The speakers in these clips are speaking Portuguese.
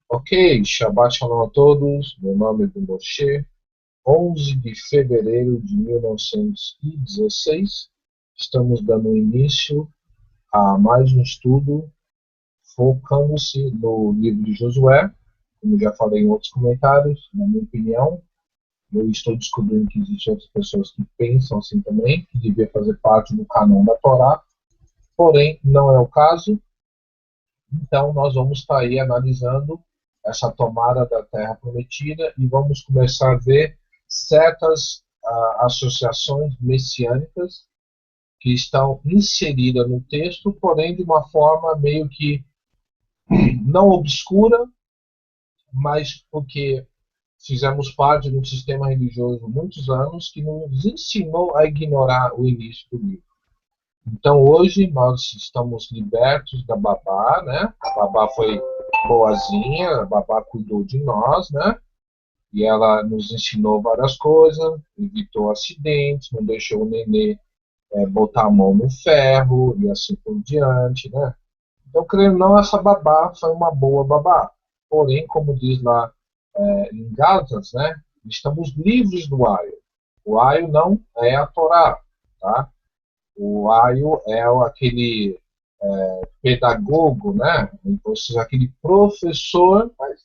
Ok, Shabbat Shalom a todos, meu nome é do Moshe, 11 de fevereiro de 1916, estamos dando início a mais um estudo focando-se no livro de Josué, como já falei em outros comentários, na minha opinião, eu estou descobrindo que existem outras pessoas que pensam assim também, que devia fazer parte do cânon da Torá, porém não é o caso, então nós vamos estar aí analisando essa tomada da Terra Prometida e vamos começar a ver certas associações messiânicas que estão inseridas no texto, porém de uma forma meio que não obscura, mas porque fizemos parte de um sistema religioso muitos anos que nos ensinou a ignorar o início do livro. Então hoje nós estamos libertos da Babá, né? A Babá foi boazinha, a Babá cuidou de nós, né? E ela nos ensinou várias coisas, evitou acidentes, não deixou o nenê botar a mão no ferro e assim por diante, né? Então, creio não, essa Babá foi uma boa Babá. Porém, como diz lá em Gálatas, né? Estamos livres do aio. O aio não é a Torá, tá? O aio é aquele pedagogo, né? Ou seja, aquele professor, mas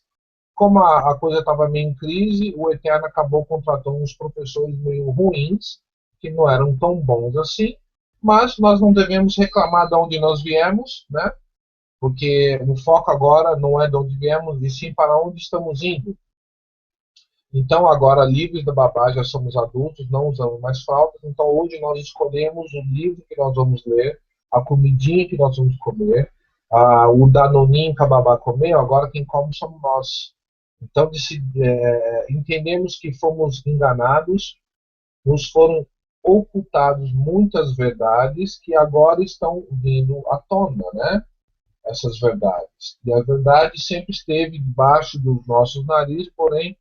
como a coisa estava meio em crise, o Eterno acabou contratando uns professores meio ruins, que não eram tão bons assim, mas nós não devemos reclamar de onde nós viemos, né? Porque o foco agora não é de onde viemos, e sim para onde estamos indo. Então, agora, livres da babá, já somos adultos, não usamos mais fraldas. Então, hoje nós escolhemos o livro que nós vamos ler, a comidinha que nós vamos comer, o danoninho que a babá comeu, agora quem come somos nós. Então, entendemos que fomos enganados, nos foram ocultados muitas verdades que agora estão vindo à tona, né? Essas verdades. E a verdade sempre esteve debaixo dos nossos narizes, porém,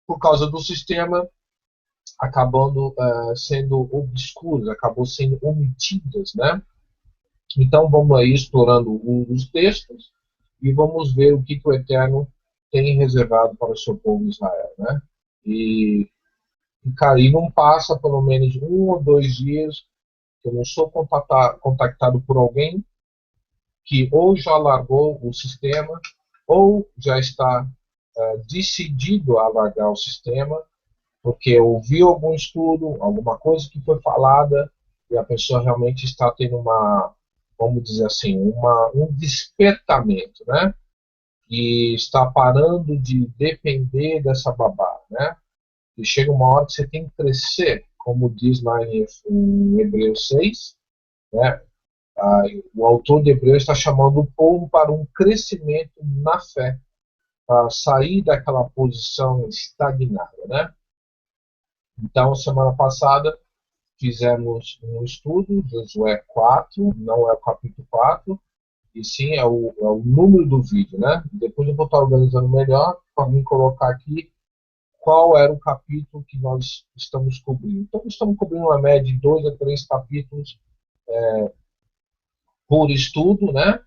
por causa do sistema, acabando sendo obscuras, acabou sendo omitidas, né? Então vamos aí explorando os textos e vamos ver o que o Eterno tem reservado para o seu povo Israel, né? E cara, e não passa pelo menos 1 ou 2 dias que eu não sou contactado por alguém que ou já largou o sistema ou já está decidido a largar o sistema porque ouviu algum estudo, alguma coisa que foi falada, e a pessoa realmente está tendo vamos dizer assim, um despertamento, né? E está parando de depender dessa babá, né? E chega uma hora que você tem que crescer, como diz lá em Hebreus 6, né? O autor de Hebreus está chamando o povo para um crescimento na fé, sair daquela posição estagnada, né? Então, semana passada, fizemos um estudo, Josué 4, não é o capítulo 4, e sim é o número do vídeo, né? Depois eu vou estar organizando melhor para me colocar aqui qual era o capítulo que nós estamos cobrindo. Então, estamos cobrindo uma média de 2 a 3 capítulos por estudo, né?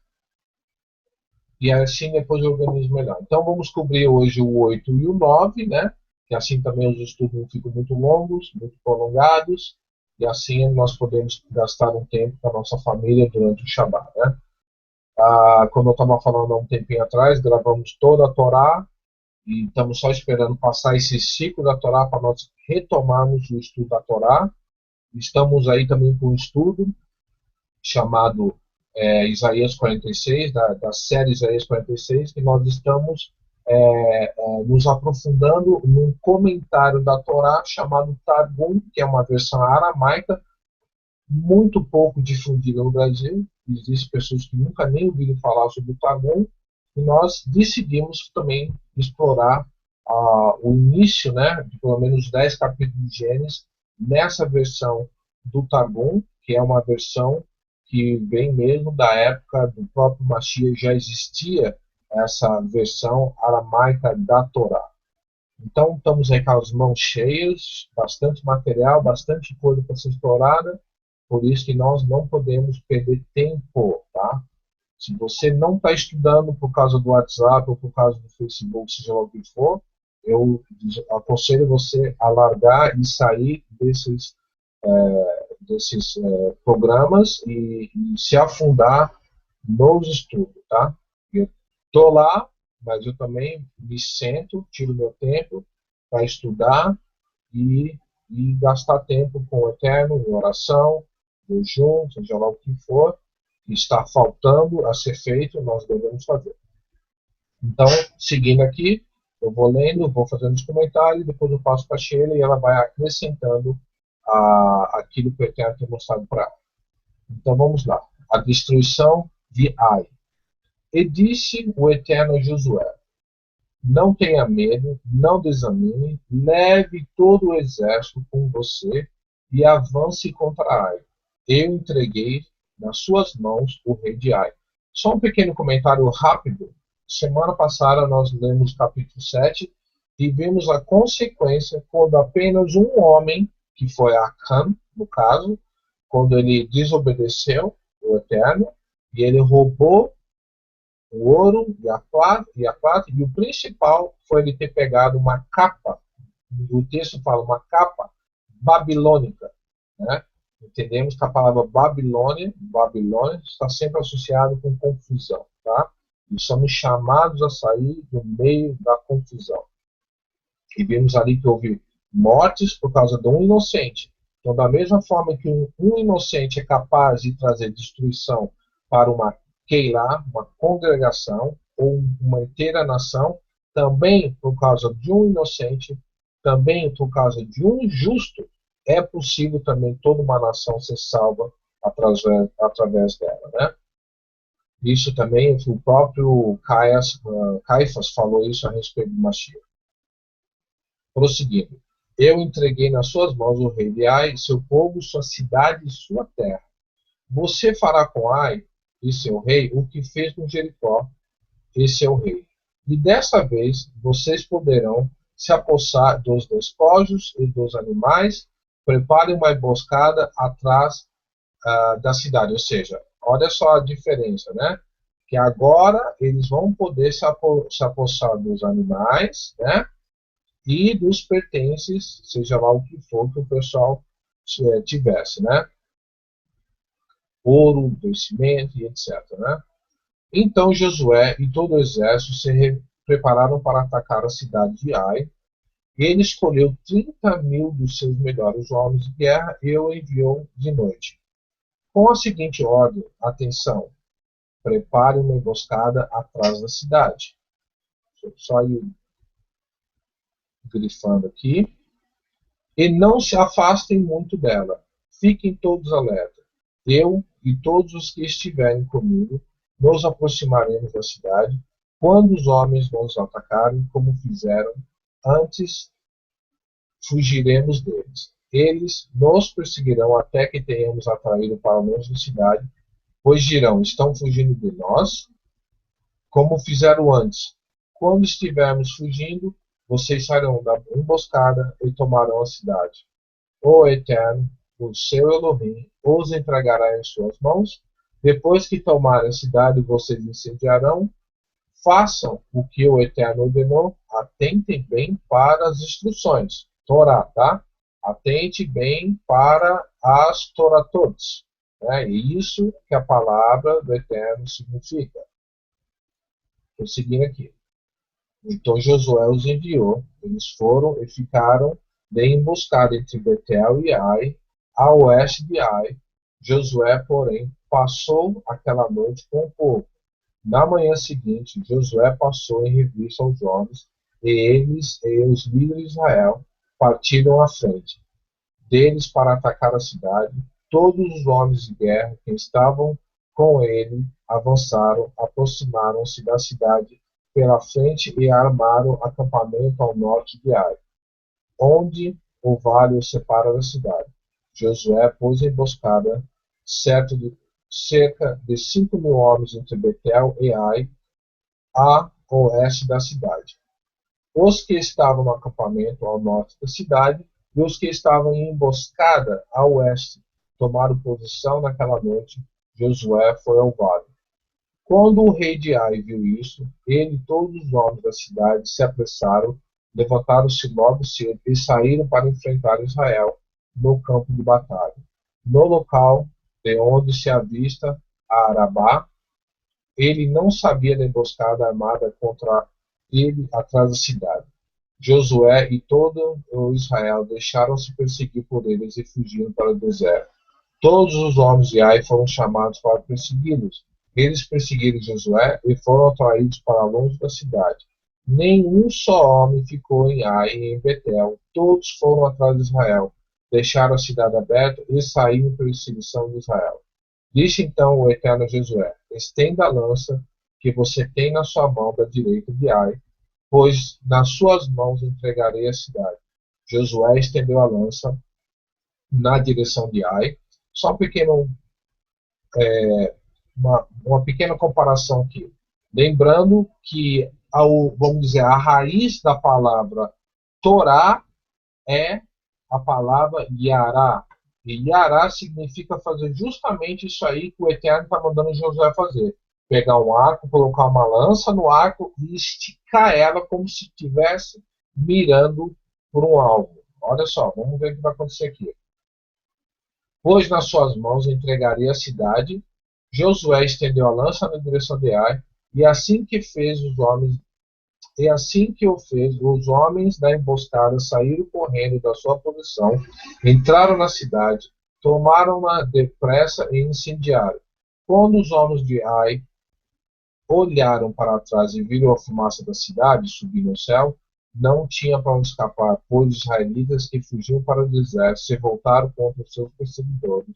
E assim depois eu organizo melhor. Então, vamos cobrir hoje o 8 e o 9, né? Que assim também os estudos não ficam muito longos, muito prolongados, e assim nós podemos gastar um tempo com a nossa família durante o Shabat, né? Como eu estava falando há um tempinho atrás, gravamos toda a Torá, e estamos só esperando passar esse ciclo da Torá para nós retomarmos o estudo da Torá. Estamos aí também com um estudo chamado Isaías 46, da série Isaías 46, que nós estamos nos aprofundando num comentário da Torá chamado Targum, que é uma versão aramaica, muito pouco difundida no Brasil. Existem pessoas que nunca nem ouviram falar sobre o Targum, e nós decidimos também explorar o início, né, de pelo menos 10 capítulos de Gênesis nessa versão do Targum, que é uma versão que vem mesmo da época do próprio Mashiach, já existia essa versão aramaica da Torá. Então, estamos aí com as mãos cheias, bastante material, bastante coisa para ser explorada, por isso que nós não podemos perder tempo, tá? Se você não está estudando por causa do WhatsApp ou por causa do Facebook, seja lá o que for, eu aconselho você a largar e sair desses programas e se afundar nos estudos, tá? Eu estou lá, mas eu também me sento, tiro meu tempo para estudar e, gastar tempo com o Eterno, em oração, jejum, seja lá o que for, que está faltando a ser feito, nós devemos fazer. Então, seguindo aqui, eu vou lendo, vou fazendo os comentários, depois eu passo para a Sheila e ela vai acrescentando aquilo que o Eterno tem mostrado para ela. Então vamos lá. A destruição de Ai. E disse o Eterno a Josué: não tenha medo, não desanime, leve todo o exército com você e avance contra Ai. Eu entreguei nas suas mãos o rei de Ai. Só um pequeno comentário rápido. Semana passada nós lemos capítulo 7 e vimos a consequência quando apenas um homem, que foi Acã, no caso, quando ele desobedeceu o Eterno e ele roubou o ouro e o principal foi ele ter pegado uma capa, o texto fala uma capa babilônica, né? Entendemos que a palavra Babilônia está sempre associada com confusão, tá? E somos chamados a sair do meio da confusão. E vimos ali que houve mortes por causa de um inocente. Então, da mesma forma que um inocente é capaz de trazer destruição para uma Keilah, uma congregação, ou uma inteira nação, também por causa de um inocente, também por causa de um justo, é possível também toda uma nação ser salva através dela, né? Isso também, o próprio Caifás falou isso a respeito do Mashiach. Prosseguindo. Eu entreguei nas suas mãos o rei de Ai, seu povo, sua cidade e sua terra. Você fará com Ai e seu rei o que fez com Jericó e seu rei. E desta vez vocês poderão se apossar dos despojos e dos animais. Preparem uma emboscada atrás da cidade. Ou seja, olha só a diferença, né? Que agora eles vão poder se apossar dos animais, né? E dos pertences, seja lá o que for que o pessoal tivesse, né? Ouro, vestimento e etc, né? Então Josué e todo o exército se prepararam para atacar a cidade de Ai. Ele escolheu 30.000 dos seus melhores homens de guerra e o enviou de noite. Com a seguinte ordem: atenção, prepare uma emboscada atrás da cidade. Só ir grifando aqui. E não se afastem muito dela. Fiquem todos alerta. Eu e todos os que estiverem comigo nos aproximaremos da cidade, Quando os homens nos atacarem, como fizeram antes, fugiremos deles. Eles nos perseguirão até que tenhamos atraído para longe da cidade, pois dirão: estão fugindo de nós, como fizeram antes. Quando estivermos fugindo, vocês sairão da emboscada e tomarão a cidade. O Eterno, o seu Elohim, os entregará em suas mãos. Depois que tomarem a cidade, vocês incendiarão. Façam o que o Eterno ordenou. Atentem bem para as instruções. Torá, tá? Atente bem para as Toratotes. É isso que a palavra do Eterno significa. Estou seguindo aqui. Então Josué os enviou. Eles foram e ficaram de emboscada entre Betel e Ai, a oeste de Ai. Josué, porém, passou aquela noite com o povo. Na manhã seguinte, Josué passou em revista aos homens, e eles e os líderes de Israel partiram à frente deles para atacar a cidade. Todos os homens de guerra que estavam com ele avançaram, aproximaram-se da cidade pela frente e armaram acampamento ao norte de Ai, onde o vale o separa da cidade. Josué pôs emboscada cerca de 5.000 homens entre Betel e Ai, a oeste da cidade. Os que estavam no acampamento ao norte da cidade e os que estavam em emboscada a oeste tomaram posição naquela noite. Josué foi ao vale. Quando o rei de Ai viu isso, ele e todos os homens da cidade se apressaram, levantaram-se logo cedo e saíram para enfrentar Israel no campo de batalha. No local de onde se avista a Arabá, ele não sabia da emboscada armada contra ele atrás da cidade. Josué e todo o Israel deixaram-se perseguir por eles e fugiram para o deserto. Todos os homens de Ai foram chamados para persegui-los. Eles perseguiram Josué e foram atraídos para longe da cidade. Nenhum só homem ficou em Ai e em Betel. Todos foram atrás de Israel. Deixaram a cidade aberta e saíram em perseguição de Israel. Disse então o Eterno a Josué: estenda a lança que você tem na sua mão da direita de Ai, pois nas suas mãos entregarei a cidade. Josué estendeu a lança na direção de Ai. Só uma pequena comparação aqui. Lembrando que, vamos dizer, a raiz da palavra Torá é a palavra Yará. E Yará significa fazer justamente isso aí que o Eterno está mandando Josué fazer. Pegar um arco, colocar uma lança no arco e esticar ela como se estivesse mirando por um alvo. Olha só, vamos ver o que vai acontecer aqui. Pois nas suas mãos entregarei a cidade. Josué estendeu a lança na direção de Ai, e assim que o fez, os homens da emboscada saíram correndo da sua posição, entraram na cidade, tomaram-na depressa e incendiaram. Quando os homens de Ai olharam para trás e viram a fumaça da cidade subir no céu, não tinha para onde escapar, pois os israelitas que fugiam para o deserto se voltaram contra os seus perseguidores.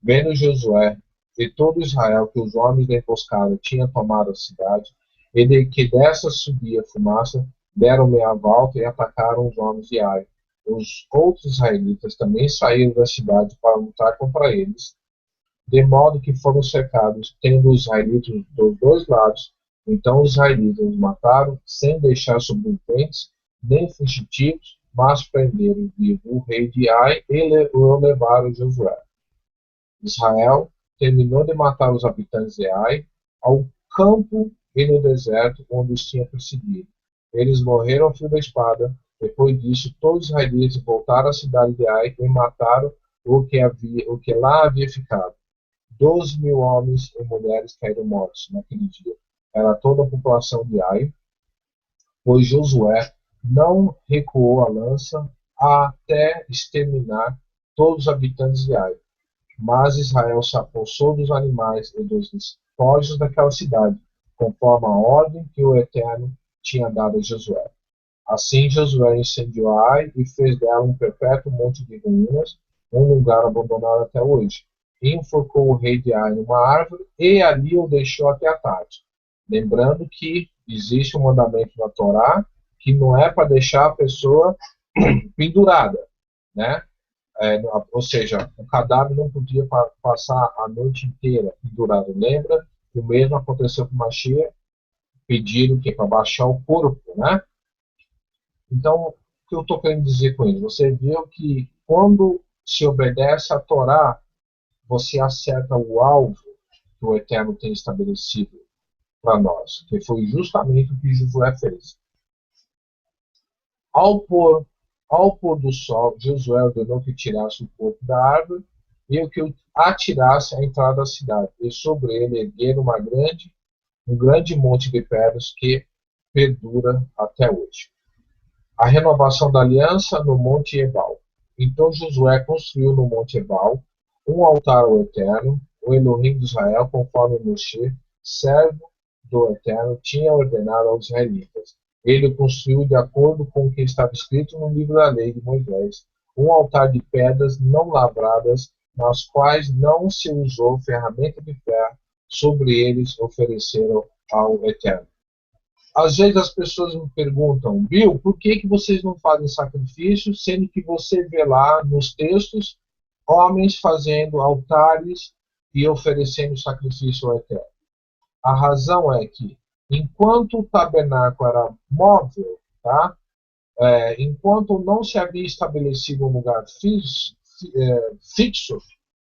Vendo Josué e todo Israel que os homens da emboscada tinham tomado a cidade, e de que dessa subia fumaça, deram meia volta e atacaram os homens de Ai. Os outros israelitas também saíram da cidade para lutar contra eles, de modo que foram cercados, tendo os israelitas dos dois lados. Então os israelitas os mataram, sem deixar sobreviventes, nem fugitivos, mas prenderam vivo o rei de Ai e o levaram a Josué. Israel terminou de matar os habitantes de Ai ao campo e no deserto onde os tinha perseguido. Eles morreram ao fio da espada. Depois disso, todos os israelitas voltaram à cidade de Ai e mataram o que lá havia ficado. 12.000 homens e mulheres caíram mortos naquele dia. Era toda a população de Ai, pois Josué não recuou a lança até exterminar todos os habitantes de Ai. Mas Israel se apossou dos animais e dos despojos daquela cidade, conforme a ordem que o Eterno tinha dado a Josué. Assim Josué incendiou Ai e fez dela um perpétuo monte de ruínas, um lugar abandonado até hoje. E enforcou o rei de Ai numa árvore e ali o deixou até a tarde. Lembrando que existe um mandamento na Torá que não é para deixar a pessoa pendurada, né? Ou seja, o cadáver não podia passar a noite inteira pendurado. Lembra? O mesmo aconteceu com Mashiach, pediram que para baixar o corpo, né? Então, o que eu estou querendo dizer com isso? Você viu que quando se obedece à Torá, você acerta o alvo que o Eterno tem estabelecido para nós, que foi justamente o que Josué fez. Ao pôr, ao pôr do sol, Josué ordenou que tirasse o corpo da árvore e que o atirasse à entrada da cidade, e sobre ele erguer um grande monte de pedras que perdura até hoje. A renovação da aliança no Monte Ebal. Então Josué construiu no Monte Ebal um altar ao Eterno, o Elohim de Israel, conforme Moshe, servo do Eterno, tinha ordenado aos israelitas. Ele construiu de acordo com o que estava escrito no livro da lei de Moisés, um altar de pedras não lavradas, nas quais não se usou ferramenta de ferro, sobre eles ofereceram ao Eterno. Às vezes as pessoas me perguntam, Bill, por que vocês não fazem sacrifício, sendo que você vê lá nos textos homens fazendo altares e oferecendo sacrifício ao Eterno? A razão é que, enquanto o tabernáculo era móvel, tá? Enquanto não se havia estabelecido um lugar fixo,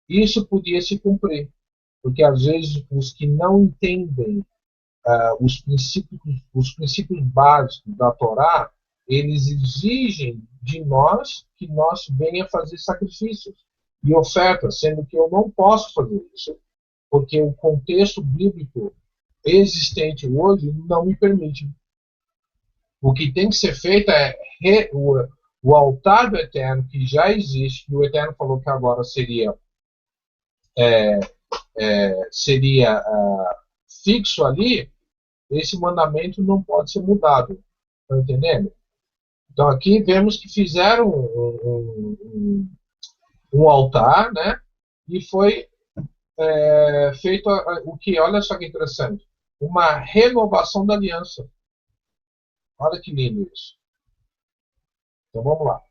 isso podia se cumprir. Porque às vezes os que não entendem os princípios básicos da Torá, eles exigem de nós que nós venha fazer sacrifícios e ofertas, sendo que eu não posso fazer isso, porque o contexto bíblico existente hoje não me permite. O que tem que ser feito é o altar do Eterno, que já existe, e o Eterno falou que agora seria fixo ali. Esse mandamento não pode ser mudado. Estão entendendo? Então aqui vemos que fizeram um altar, né? E foi feito o que? Olha só que interessante. Uma renovação da aliança. Olha que lindo isso. Então vamos lá.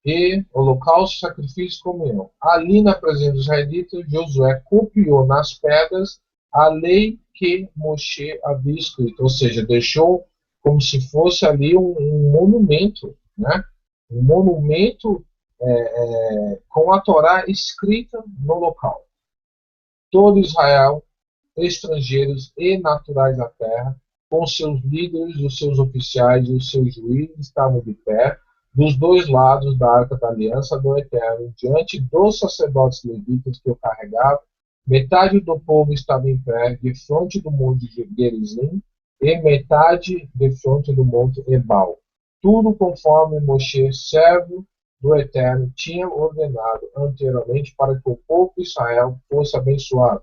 E holocausto, sacrifício e comunhão. Ali na presença dos israelitas, Josué copiou nas pedras a lei que Moshe havia escrito, ou seja, deixou como se fosse ali um monumento, né? Um monumento com a Torá escrita no local. Todo Israel, estrangeiros e naturais da terra, com seus líderes, os seus oficiais e os seus juízes, estavam de pé dos dois lados da Arca da Aliança do Eterno, diante dos sacerdotes levitas que o carregavam. Metade do povo estava em pé, de frente do monte Gerizim, e metade de frente do monte Ebal. Tudo conforme Moshe, servo do Eterno, tinha ordenado anteriormente para que o povo de Israel fosse abençoado.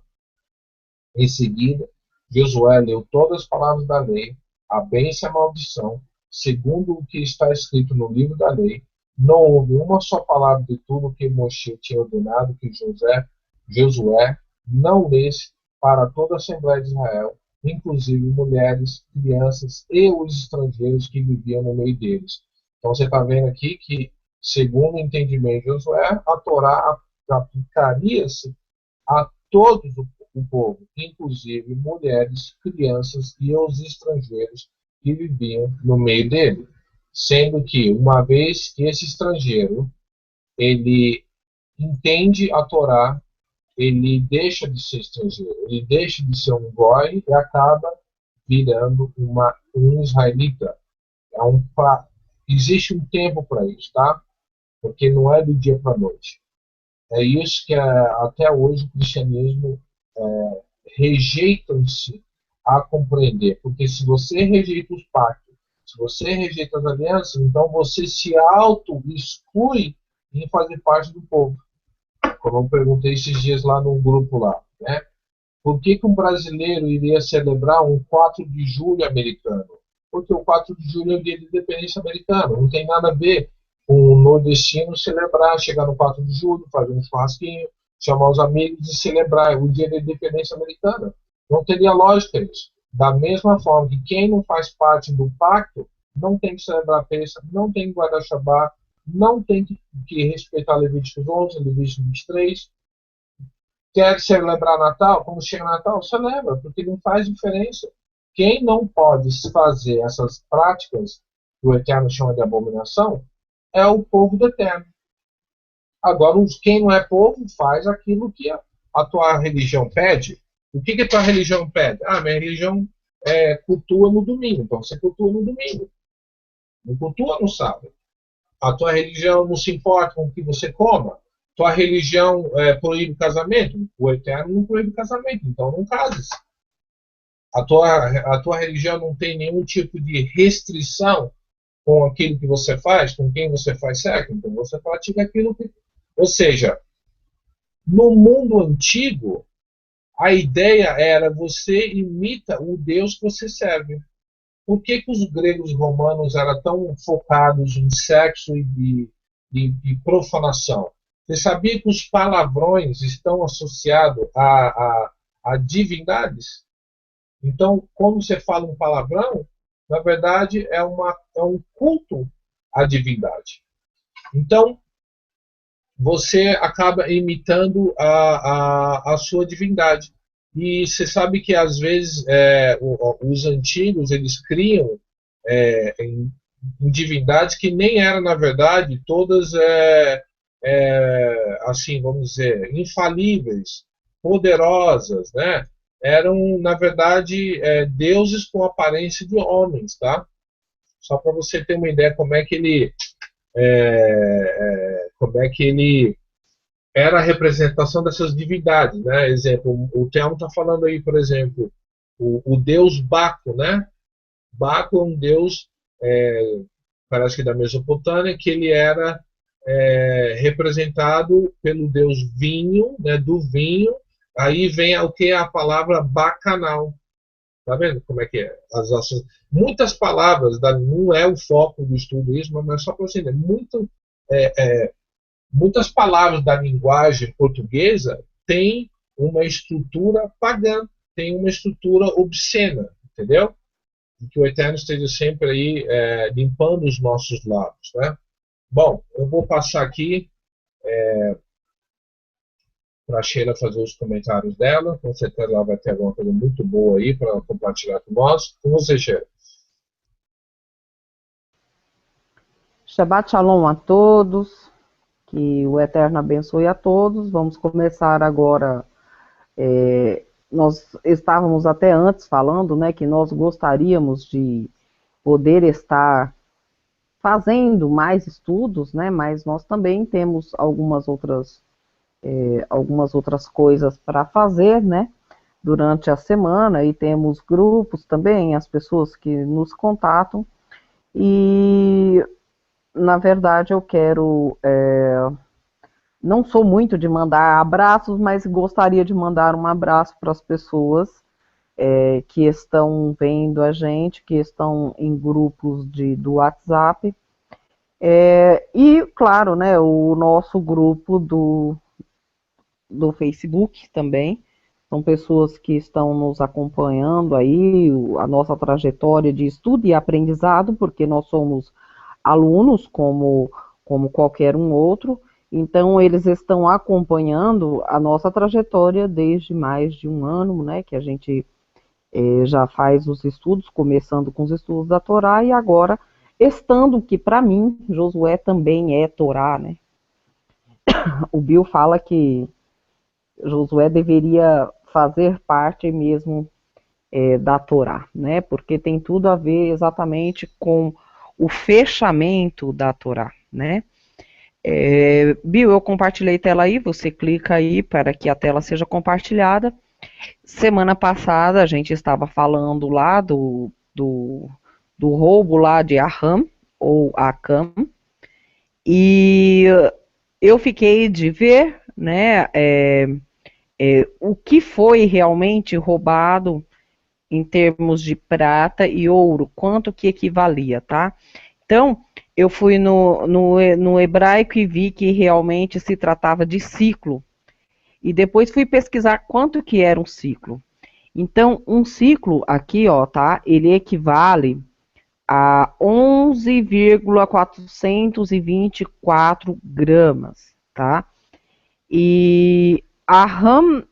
Em seguida, Josué leu todas as palavras da lei, a bênção e a maldição, segundo o que está escrito no livro da lei. Não houve uma só palavra de tudo o que Moshe tinha ordenado que Josué não lesse para toda a Assembleia de Israel, inclusive mulheres, crianças e os estrangeiros que viviam no meio deles. Então você está vendo aqui que, segundo o entendimento de Josué, a Torá aplicaria-se a todos o povo, inclusive mulheres, crianças e os estrangeiros que viviam no meio dele. Sendo que, uma vez que esse estrangeiro ele entende a Torá, ele deixa de ser estrangeiro, ele deixa de ser um goi e acaba virando um israelita. Existe um tempo para isso, tá? Porque não é do dia para a noite. É isso que até hoje o cristianismo rejeitam-se a compreender. Porque se você rejeita os pactos, se você rejeita as alianças, então você se auto-exclui em fazer parte do povo. Como eu perguntei esses dias lá no grupo lá, né? Por que um brasileiro iria celebrar um 4 de julho americano? Porque o 4 de julho é o dia de independência americano. Não tem nada a ver com o nordestino celebrar, chegar no 4 de julho, fazer um churrasquinho, chamar os amigos e celebrar o dia da independência americana. Não teria lógica isso. Da mesma forma que quem não faz parte do pacto não tem que celebrar Pêssego, não tem que guardar Shabat, não tem que respeitar Levíticos 11, Levíticos 23. Quer celebrar Natal? Quando chega Natal, celebra, porque não faz diferença. Quem não pode fazer essas práticas que o Eterno chama de abominação é o povo do Eterno. Agora, quem não é povo faz aquilo que a tua religião pede. O que a tua religião pede? Ah, minha religião cultua no domingo. Então você cultua no domingo. Não cultua no sábado. A tua religião não se importa com o que você coma. Tua religião proíbe casamento. O Eterno não proíbe casamento. Então não cases. A tua religião não tem nenhum tipo de restrição com aquilo que você faz, com quem você faz sexo. Então você pratica aquilo que... Ou seja, no mundo antigo, a ideia era você imita o Deus que você serve. Por que os gregos romanos eram tão focados em sexo e profanação? Você sabia que os palavrões estão associados a divindades? Então, quando você fala um palavrão, na verdade é um culto à divindade. Então, você acaba imitando a sua divindade. E você sabe que, às vezes, os antigos, eles criam em divindades que nem eram, na verdade, todas, assim, vamos dizer, infalíveis, poderosas, né? Eram, na verdade, deuses com aparência de homens, tá? Só para você ter uma ideia como é que ele era a representação dessas divindades, né? Exemplo, o Telmo está falando aí, por exemplo, o deus Baco, né? Baco é um deus, parece que da Mesopotâmia, que ele era representado pelo deus vinho, né? Do vinho. Aí vem o que é a palavra bacanal. Tá vendo como é que é? Muitas palavras, não é o foco do estudo isso, mas só para você entender, muitas palavras da linguagem portuguesa têm uma estrutura pagã, tem uma estrutura obscena, entendeu? E que o Eterno esteja sempre aí limpando os nossos lábios, né? Bom, eu vou passar aqui para a Sheila fazer os comentários dela. Com certeza ela vai ter alguma coisa muito boa aí para compartilhar com nós. Com você, Sheila. Shabbat Shalom a todos, que o Eterno abençoe a todos. Vamos começar agora. Nós estávamos até antes falando, né, que nós gostaríamos de poder estar fazendo mais estudos, né, mas nós também temos algumas outras coisas para fazer, né, durante a semana, e temos grupos também, as pessoas que nos contatam, e na verdade eu quero, não sou muito de mandar abraços, mas gostaria de mandar um abraço para as pessoas que estão vendo a gente, que estão em grupos do WhatsApp, e claro, né, o nosso grupo do Facebook também. São pessoas que estão nos acompanhando aí, a nossa trajetória de estudo e aprendizado, porque nós somos alunos como qualquer um outro, então eles estão acompanhando a nossa trajetória desde mais de um ano, né, que a gente já faz os estudos, começando com os estudos da Torá, e agora, estando que para mim, Josué também é Torá, né. O Bill fala que Josué deveria fazer parte mesmo da Torá, né? Porque tem tudo a ver exatamente com o fechamento da Torá, né? Bill, eu compartilhei tela aí, você clica aí para que a tela seja compartilhada. Semana passada a gente estava falando lá do roubo lá de Aham, ou Acã, e eu fiquei de ver, né, o que foi realmente roubado em termos de prata e ouro, quanto que equivalia, tá? Então, eu fui no hebraico e vi que realmente se tratava de ciclo. E depois fui pesquisar quanto que era um ciclo. Então, um ciclo aqui, ó, tá? Ele equivale a 11,424 gramas, tá? E a RAM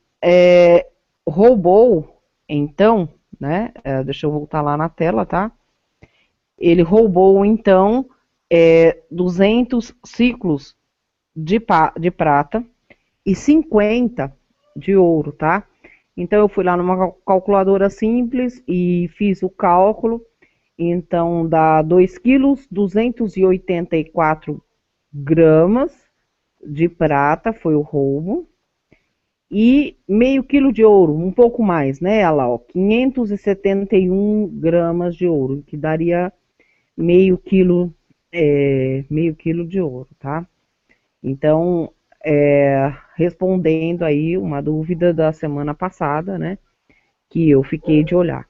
roubou, então, né? Deixa eu voltar lá na tela, tá? Ele roubou, então, 200 ciclos de prata e 50 de ouro, tá? Então, eu fui lá numa calculadora simples e fiz o cálculo. Então, dá 2 quilos, 284 gramas de prata, foi o roubo. E meio quilo de ouro, um pouco mais, né? Olha lá, ó, 571 gramas de ouro, que daria meio quilo, meio quilo de ouro, tá? Então, respondendo aí uma dúvida da semana passada, né? Que eu fiquei de olhar.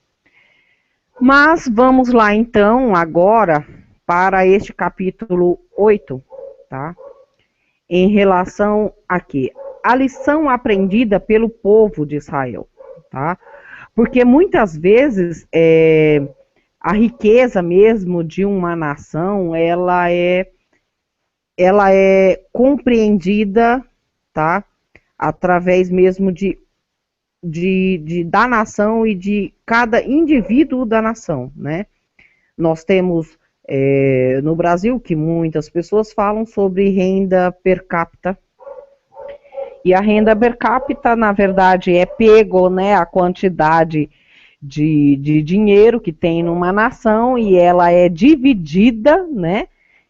Mas vamos lá então, agora, para este capítulo 8, tá? Em relação a quê? A lição aprendida pelo povo de Israel, tá? Porque muitas vezes a riqueza mesmo de uma nação, ela é compreendida, tá? Através mesmo da nação e de cada indivíduo da nação, né? Nós temos no Brasil que muitas pessoas falam sobre renda per capita. E a renda per capita, na verdade, é pego, né, a quantidade de dinheiro que tem numa nação e ela é dividida, né?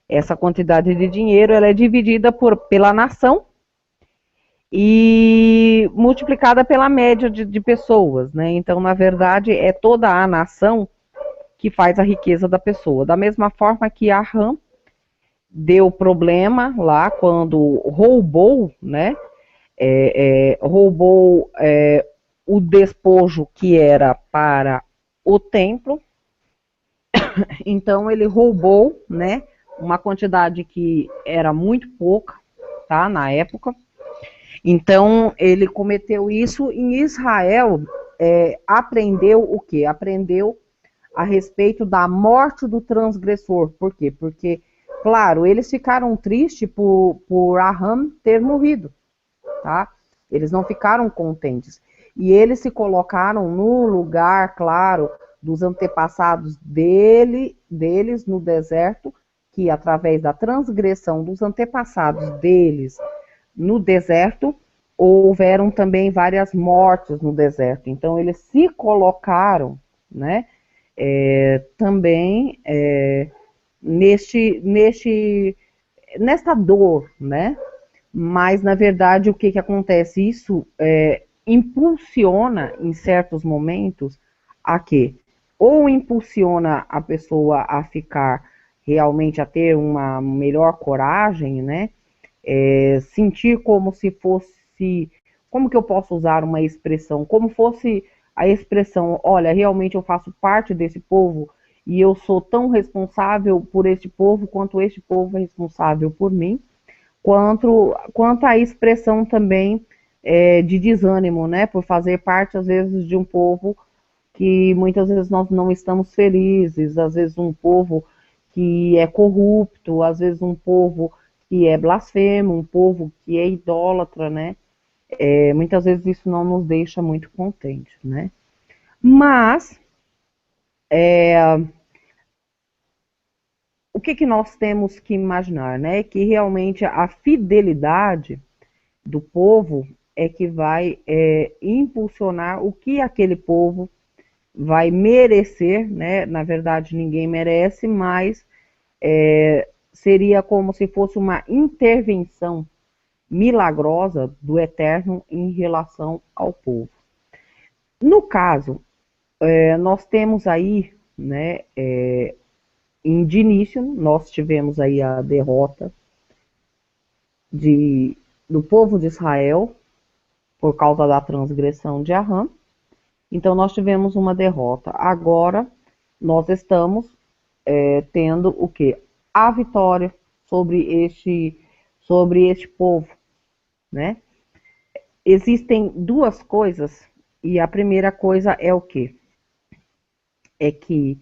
Essa quantidade de dinheiro ela é dividida pela nação e multiplicada pela média de pessoas, né? Então, na verdade, é toda a nação que faz a riqueza da pessoa. Da mesma forma que a RAM deu problema lá quando roubou, né? Roubou o despojo que era para o templo. Então ele roubou, né? Uma quantidade que era muito pouca, tá? Na época. Então ele cometeu isso em Israel. Aprendeu o quê? Aprendeu a respeito da morte do transgressor. Por quê? Porque, claro, eles ficaram tristes por Aham ter morrido, tá? Eles não ficaram contentes. E eles se colocaram no lugar, claro, dos antepassados deles no deserto, que através da transgressão dos antepassados deles no deserto, houveram também várias mortes no deserto. Então eles se colocaram, né, também nesta dor, né? Mas, na verdade, o que acontece? Isso impulsiona, em certos momentos, a quê? Ou impulsiona a pessoa a ficar realmente a ter uma melhor coragem, né? Sentir como se fosse, como que eu posso usar uma expressão? Como fosse a expressão, olha, realmente eu faço parte desse povo e eu sou tão responsável por este povo quanto este povo é responsável por mim, quanto à expressão também de desânimo, né, por fazer parte, às vezes, de um povo que muitas vezes nós não estamos felizes, às vezes um povo que é corrupto, às vezes um povo que é blasfemo, um povo que é idólatra, né, muitas vezes isso não nos deixa muito contentes, né, mas o que nós temos que imaginar, né, que realmente a fidelidade do povo é que vai impulsionar o que aquele povo vai merecer, né? Na verdade, ninguém merece, mas seria como se fosse uma intervenção milagrosa do Eterno em relação ao povo. No caso, nós temos aí, né, de início, nós tivemos aí a derrota do povo de Israel por causa da transgressão de Aham. Então nós tivemos uma derrota. Agora nós estamos tendo o quê? A vitória sobre este povo, né? Existem duas coisas E a primeira coisa é o quê? É que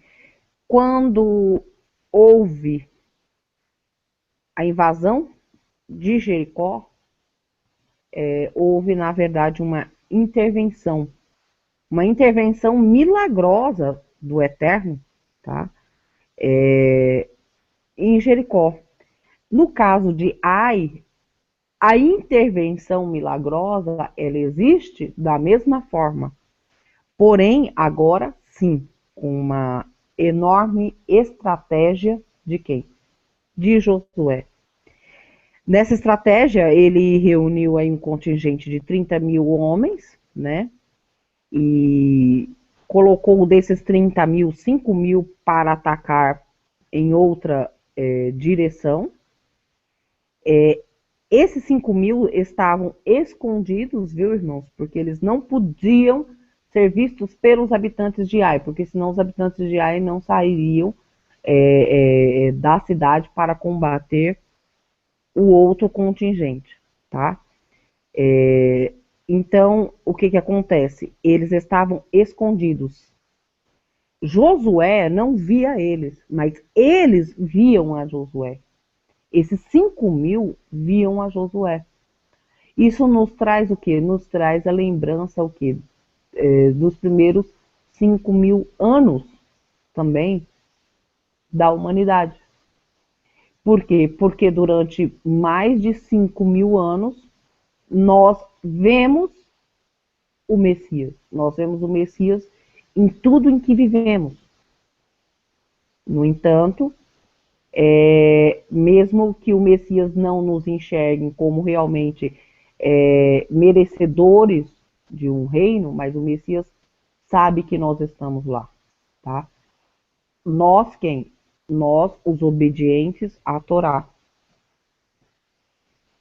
quando houve a invasão de Jericó, houve, na verdade, uma intervenção milagrosa do Eterno, tá? Em Jericó. No caso de Ai, a intervenção milagrosa, ela existe da mesma forma, porém, agora sim, com uma enorme estratégia de quem? De Josué. Nessa estratégia, ele reuniu aí um contingente de 30 mil homens, né? E colocou desses 30 mil, 5 mil para atacar em outra direção. Esses 5 mil estavam escondidos, viu, irmãos? Porque eles não podiam ser vistos pelos habitantes de Ai, porque senão os habitantes de Ai não sairiam da cidade para combater o outro contingente, tá? Então, o que que acontece? Eles estavam escondidos. Josué não via eles, mas eles viam a Josué. Esses 5 mil viam a Josué. Isso nos traz o quê? Nos traz a lembrança o quê? Dos primeiros 5 mil anos também da humanidade. Por quê? Porque durante mais de 5 mil anos nós vemos o Messias. Nós vemos o Messias em tudo em que vivemos. No entanto, mesmo que o Messias não nos enxergue como realmente merecedores de um reino, mas o Messias sabe que nós estamos lá, tá? Nós quem? Nós, os obedientes à Torá.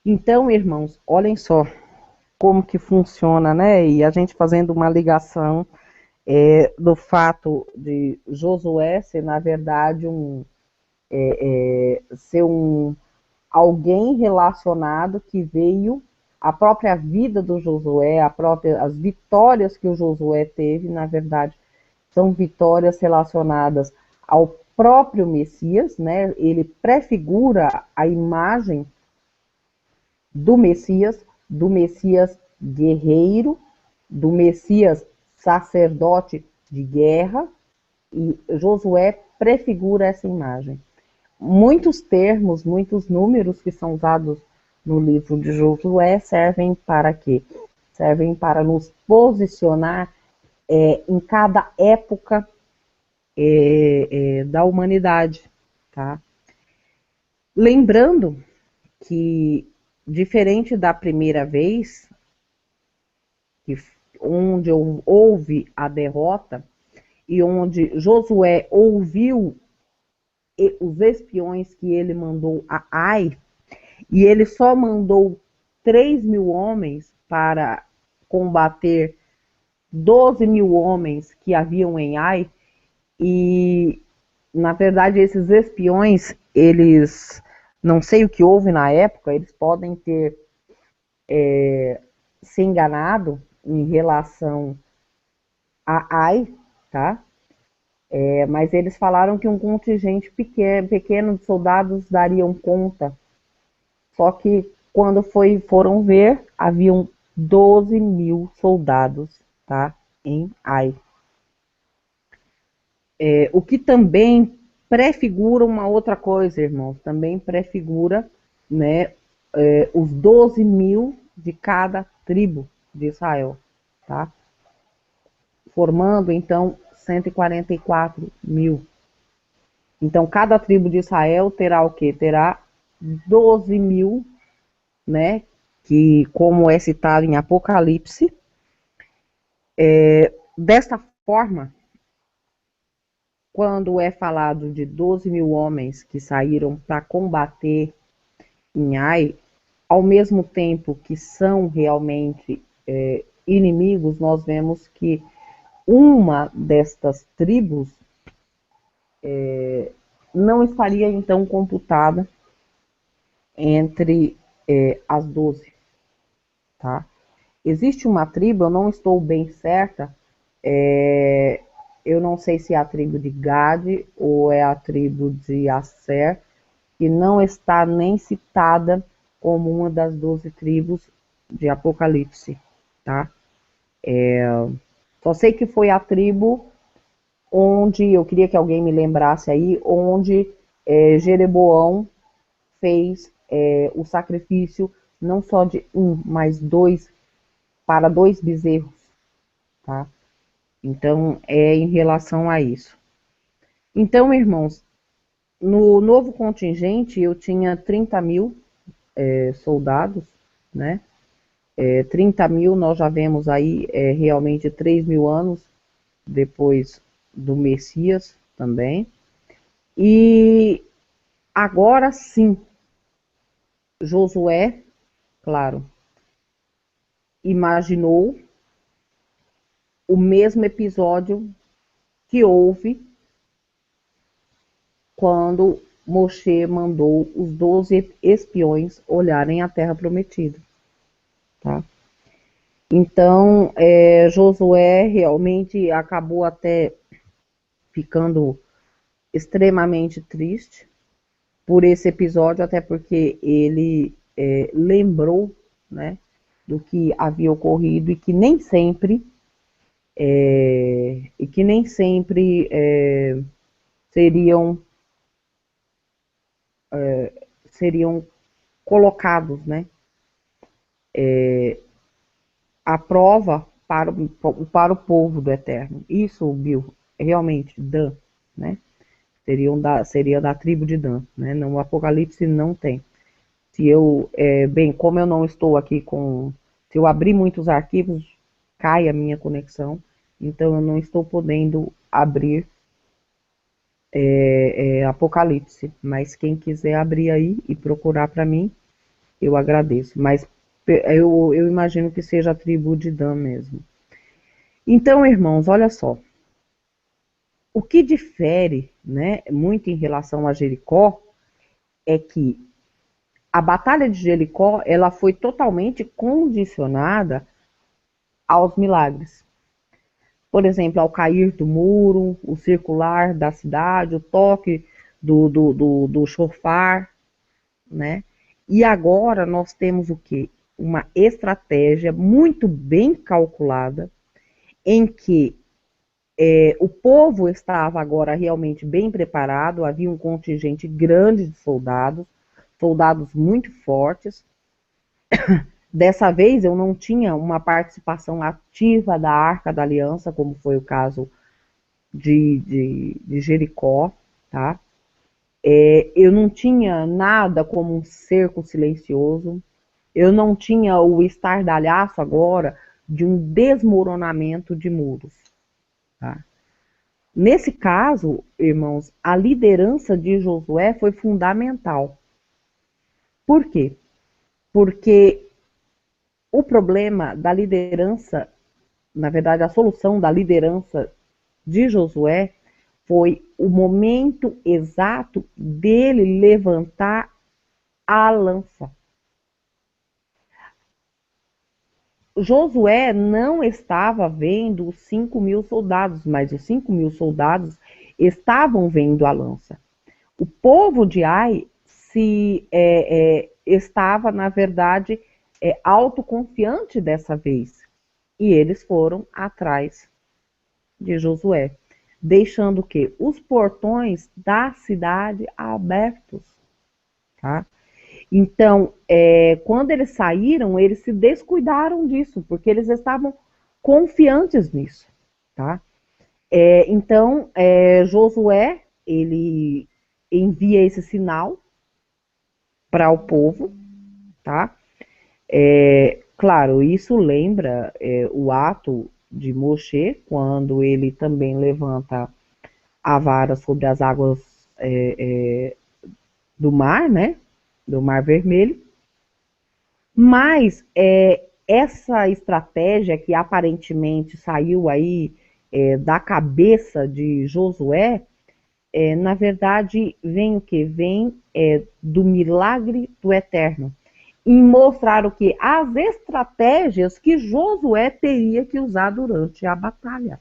Então, irmãos, olhem só como que funciona, né? E a gente fazendo uma ligação do fato de Josué ser, na verdade, ser alguém relacionado que veio a própria vida do Josué, as vitórias que o Josué teve, na verdade, são vitórias relacionadas ao próprio Messias, né? Ele prefigura a imagem do Messias guerreiro, do Messias sacerdote de guerra, e Josué prefigura essa imagem. Muitos termos, muitos números que são usados no livro de Josué servem para quê? Servem para nos posicionar em cada época da humanidade, tá? Lembrando que, diferente da primeira vez, onde houve a derrota e onde Josué ouviu os espiões que ele mandou a Ai, e ele só mandou 3 mil homens para combater 12 mil homens que haviam em Ai, e na verdade esses espiões, eles, não sei o que houve na época, eles podem ter se enganado em relação a Ai, tá? Mas eles falaram que um contingente pequeno de soldados dariam conta. Só que quando foram ver, haviam 12 mil soldados, tá? Em Ai. O que também prefigura uma outra coisa, irmãos. Também prefigura, né, os 12 mil de cada tribo de Israel, tá? Formando, então, 144 mil. Então, cada tribo de Israel terá o quê? Terá 12 mil, né? Que, como é citado em Apocalipse, desta forma, quando é falado de 12 mil homens que saíram para combater em Ai, ao mesmo tempo que são realmente inimigos, nós vemos que uma destas tribos não estaria então computada entre as 12, tá? existe uma tribo, eu não estou bem certa, eu não sei se é a tribo de Gade ou é a tribo de Asser, que não está nem citada como uma das 12 tribos de Apocalipse, tá? Só sei que foi a tribo onde, eu queria que alguém me lembrasse aí, onde Jeroboão fez o sacrifício não só de um, mas dois, para 2 bezerros, tá? Então, é em relação a isso. Então, irmãos, no novo contingente eu tinha 30 mil soldados, né? 30 mil, nós já vemos aí realmente 3 mil anos depois do Messias também. E agora sim, Josué, claro, imaginou o mesmo episódio que houve quando Moshe mandou os 12 espiões olharem a terra prometida, tá? Então, Josué realmente acabou até ficando extremamente triste por esse episódio, até porque ele lembrou, né, do que havia ocorrido e que nem sempre seriam seriam colocados, né, à prova para o povo do Eterno. Isso, Bill, realmente, Dan, né? Seria da tribo de Dan, né? No Apocalipse não tem. Se eu, bem, como eu não estou aqui se eu abrir muitos arquivos, cai a minha conexão, então eu não estou podendo abrir Apocalipse, mas quem quiser abrir aí e procurar para mim, eu agradeço, mas eu imagino que seja a tribo de Dan mesmo. Então, irmãos, olha só, o que difere, né, muito em relação a Jericó, é que a Batalha de Jericó, ela foi totalmente condicionada aos milagres. Por exemplo, ao cair do muro, o circular da cidade, o toque do chofar, né? E agora nós temos o quê? Uma estratégia muito bem calculada, em que o povo estava agora realmente bem preparado, havia um contingente grande de soldados, soldados muito fortes. Dessa vez eu não tinha uma participação ativa da Arca da Aliança, como foi o caso de Jericó, tá? Eu não tinha nada como um cerco silencioso, eu não tinha o estardalhaço agora de um desmoronamento de muros, tá? Nesse caso, irmãos, a liderança de Josué foi fundamental. Por quê? Porque o problema da liderança, na verdade, a solução da liderança de Josué foi o momento exato dele levantar a lança. Josué não estava vendo os 5 mil soldados, mas os 5 mil soldados estavam vendo a lança. O povo de Ai estava, na verdade, autoconfiante dessa vez. E eles foram atrás de Josué, deixando o quê? Os portões da cidade abertos, tá? Então, quando eles saíram, eles se descuidaram disso, porque eles estavam confiantes nisso, tá? Então, Josué, ele envia esse sinal para o povo, tá? Claro, isso lembra o ato de Moshe, quando ele também levanta a vara sobre as águas do mar, né? Do Mar Vermelho. Mas essa estratégia que aparentemente saiu aí da cabeça de Josué, na verdade, vem o quê? Vem do milagre do Eterno. em mostrar o que? As estratégias que Josué teria que usar durante a batalha.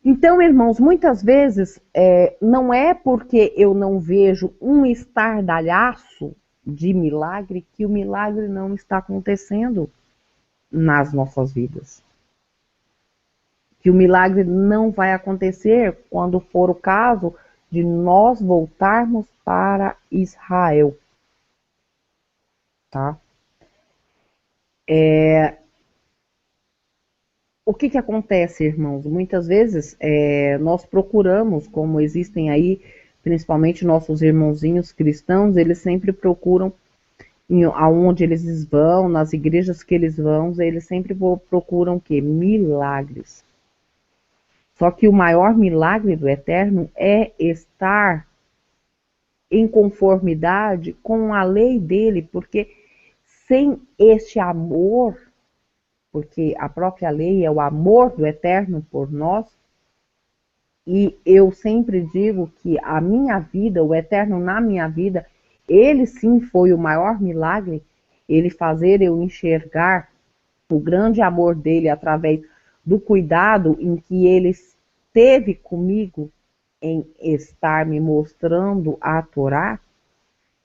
Então, irmãos, muitas vezes não é porque eu não vejo um estardalhaço de milagre que o milagre não está acontecendo nas nossas vidas. Que o milagre não vai acontecer quando for o caso de nós voltarmos para Israel. Tá? O que acontece, irmãos? Muitas vezes nós procuramos, como existem aí, principalmente nossos irmãozinhos cristãos, eles sempre procuram, aonde eles vão, nas igrejas que eles vão, eles sempre procuram o quê? Milagres. Só que o maior milagre do Eterno é estar em conformidade com a lei dele, porque sem este amor, porque a própria lei é o amor do Eterno por nós, e eu sempre digo que a minha vida, o Eterno na minha vida, ele sim foi o maior milagre, ele fazer eu enxergar o grande amor dele através do cuidado em que ele teve comigo em estar me mostrando a Torá.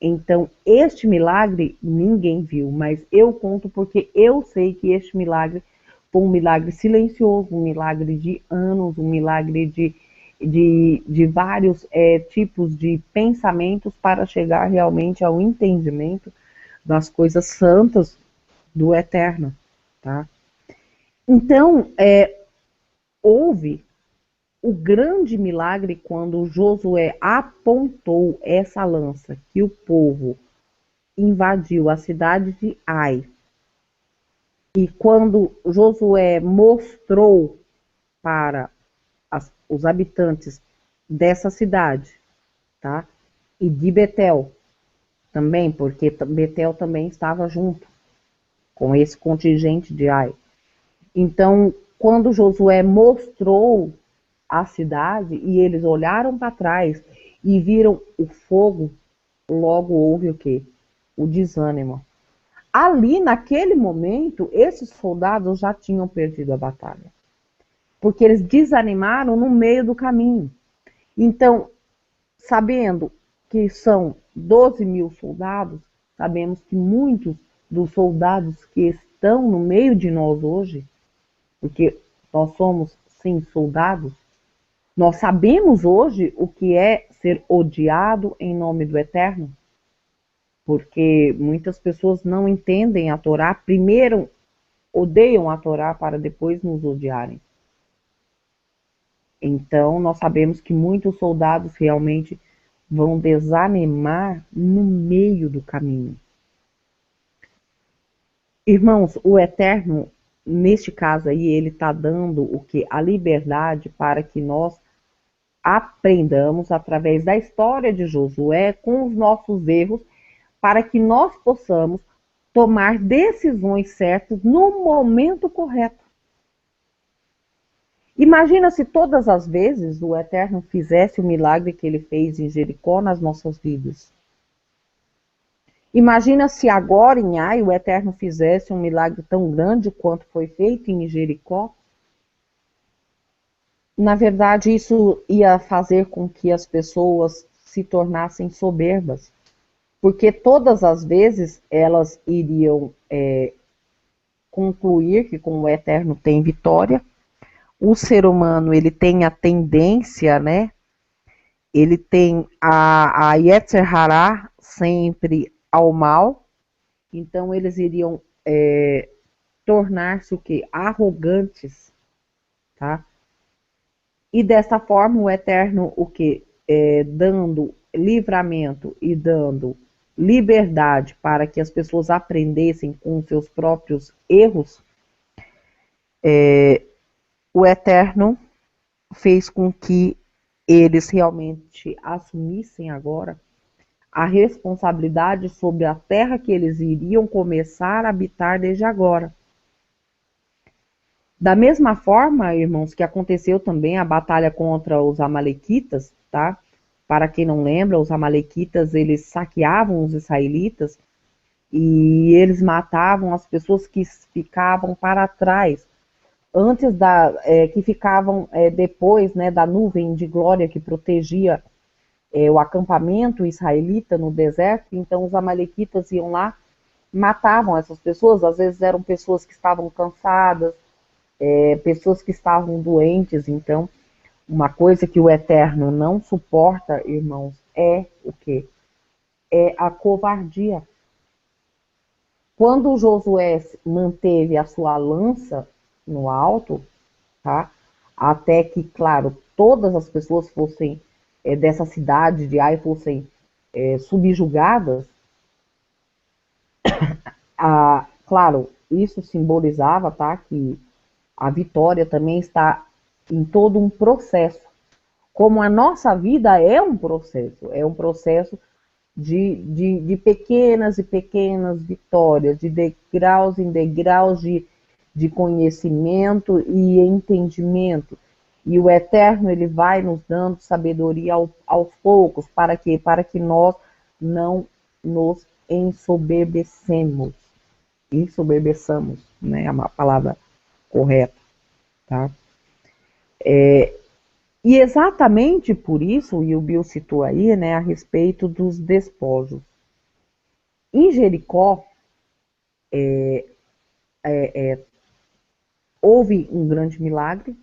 Então, este milagre ninguém viu, mas eu conto porque eu sei que este milagre foi um milagre silencioso, um milagre de anos, um milagre de vários tipos de pensamentos para chegar realmente ao entendimento das coisas santas do Eterno, tá? Então, houve o grande milagre quando Josué apontou essa lança que o povo invadiu a cidade de Ai. E quando Josué mostrou para os habitantes dessa cidade, tá? E de Betel também, porque Betel também estava junto com esse contingente de Ai. Então, quando Josué mostrou a cidade e eles olharam para trás e viram o fogo, logo houve o quê? O desânimo. Ali, naquele momento, esses soldados já tinham perdido a batalha, porque eles desanimaram no meio do caminho. Então, sabendo que são 12 mil soldados, sabemos que muitos dos soldados que estão no meio de nós hoje, porque nós somos, sim, soldados, nós sabemos hoje o que é ser odiado em nome do Eterno, porque muitas pessoas não entendem a Torá, primeiro odeiam a Torá para depois nos odiarem. Então, nós sabemos que muitos soldados realmente vão desanimar no meio do caminho. Irmãos, o Eterno, neste caso aí, ele está dando o que? A liberdade para que nós aprendamos através da história de Josué com os nossos erros, para que nós possamos tomar decisões certas no momento correto. Imagina se todas as vezes o Eterno fizesse o milagre que ele fez em Jericó nas nossas vidas. Imagina se agora em Ai o Eterno fizesse um milagre tão grande quanto foi feito em Jericó. Na verdade, isso ia fazer com que as pessoas se tornassem soberbas, porque todas as vezes elas iriam concluir que com o Eterno tem vitória. O ser humano, ele tem a tendência, né? Ele tem a Yetzer Hará sempre ao mal, então eles iriam tornar-se o quê? Arrogantes, tá? E dessa forma o Eterno o quê? Dando livramento e dando liberdade para que as pessoas aprendessem com seus próprios erros, o Eterno fez com que eles realmente assumissem agora a responsabilidade sobre a terra que eles iriam começar a habitar desde agora. Da mesma forma, irmãos, que aconteceu também a batalha contra os amalequitas, tá? Para quem não lembra, os amalequitas, eles saqueavam os israelitas e eles matavam as pessoas que ficavam para trás, que ficavam depois, né, da nuvem de glória que protegia o acampamento israelita no deserto. Então os amalequitas iam lá, matavam essas pessoas, às vezes eram pessoas que estavam cansadas, pessoas que estavam doentes. Então, uma coisa que o Eterno não suporta, irmãos, é o quê? É a covardia. Quando Josué manteve a sua lança no alto, tá? Até que, claro, todas as pessoas fossem dessa cidade de Ai fossem subjugadas, claro, isso simbolizava, tá? Que a vitória também está em todo um processo. Como a nossa vida é um processo de pequenas e pequenas vitórias, de degraus em degraus de conhecimento e entendimento. E o Eterno, ele vai nos dando sabedoria aos poucos. Para quê? Para que nós não nos ensoberbeçamos, né? É uma palavra correta, tá? E exatamente por isso, e o Bill citou aí, né, a respeito dos despojos. Em Jericó, houve um grande milagre.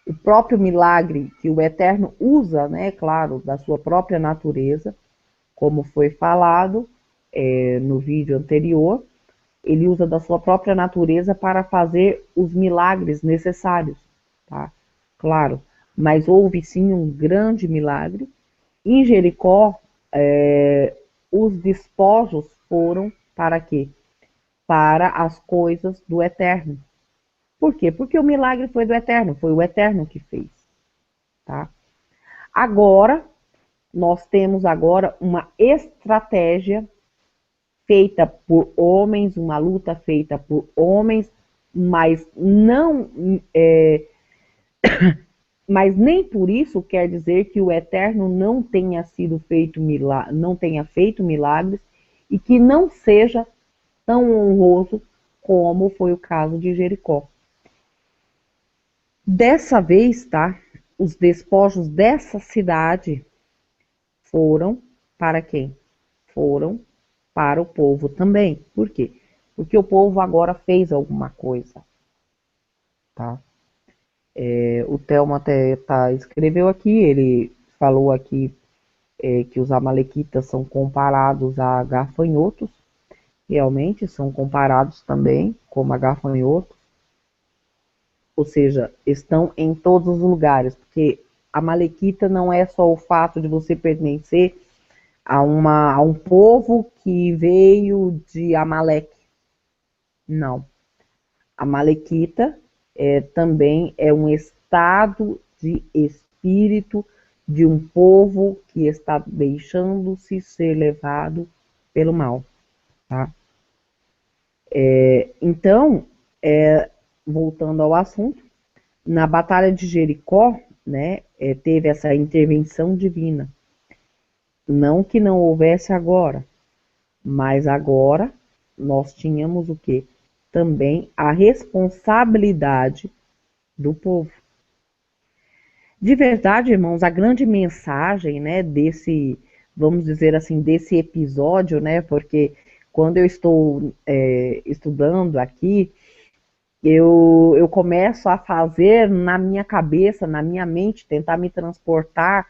O próprio milagre que o Eterno usa, né, claro, da sua própria natureza, como foi falado no vídeo anterior, ele usa da sua própria natureza para fazer os milagres necessários, tá? Claro, mas houve sim um grande milagre. Em Jericó, os despojos foram para quê? Para as coisas do Eterno. Por quê? Porque o milagre foi do Eterno, foi o Eterno que fez, tá? Agora, nós temos agora uma estratégia feita por homens, uma luta feita por homens, mas não, mas nem por isso quer dizer que o Eterno não tenha feito milagres e que não seja tão honroso como foi o caso de Jericó. Dessa vez, tá? Os despojos dessa cidade foram para quem? Foram para o povo também. Por quê? Porque o povo agora fez alguma coisa, tá? O Thelma até escreveu aqui, ele falou aqui que os amalequitas são comparados a gafanhotos, realmente são comparados também como a gafanhotos, ou seja, estão em todos os lugares, porque a amalequita não é só o fato de você pertencer a um povo que veio de Amaleque, não. A Amalequita também é um estado de espírito de um povo que está deixando-se ser levado pelo mal, tá? Então, voltando ao assunto, na Batalha de Jericó, né, teve essa intervenção divina. Não que não houvesse agora, mas agora nós tínhamos o quê? Também a responsabilidade do povo. De verdade, irmãos, a grande mensagem, né, desse, vamos dizer assim, desse episódio, né, porque quando eu estou estudando aqui, eu começo a fazer na minha cabeça, na minha mente, tentar me transportar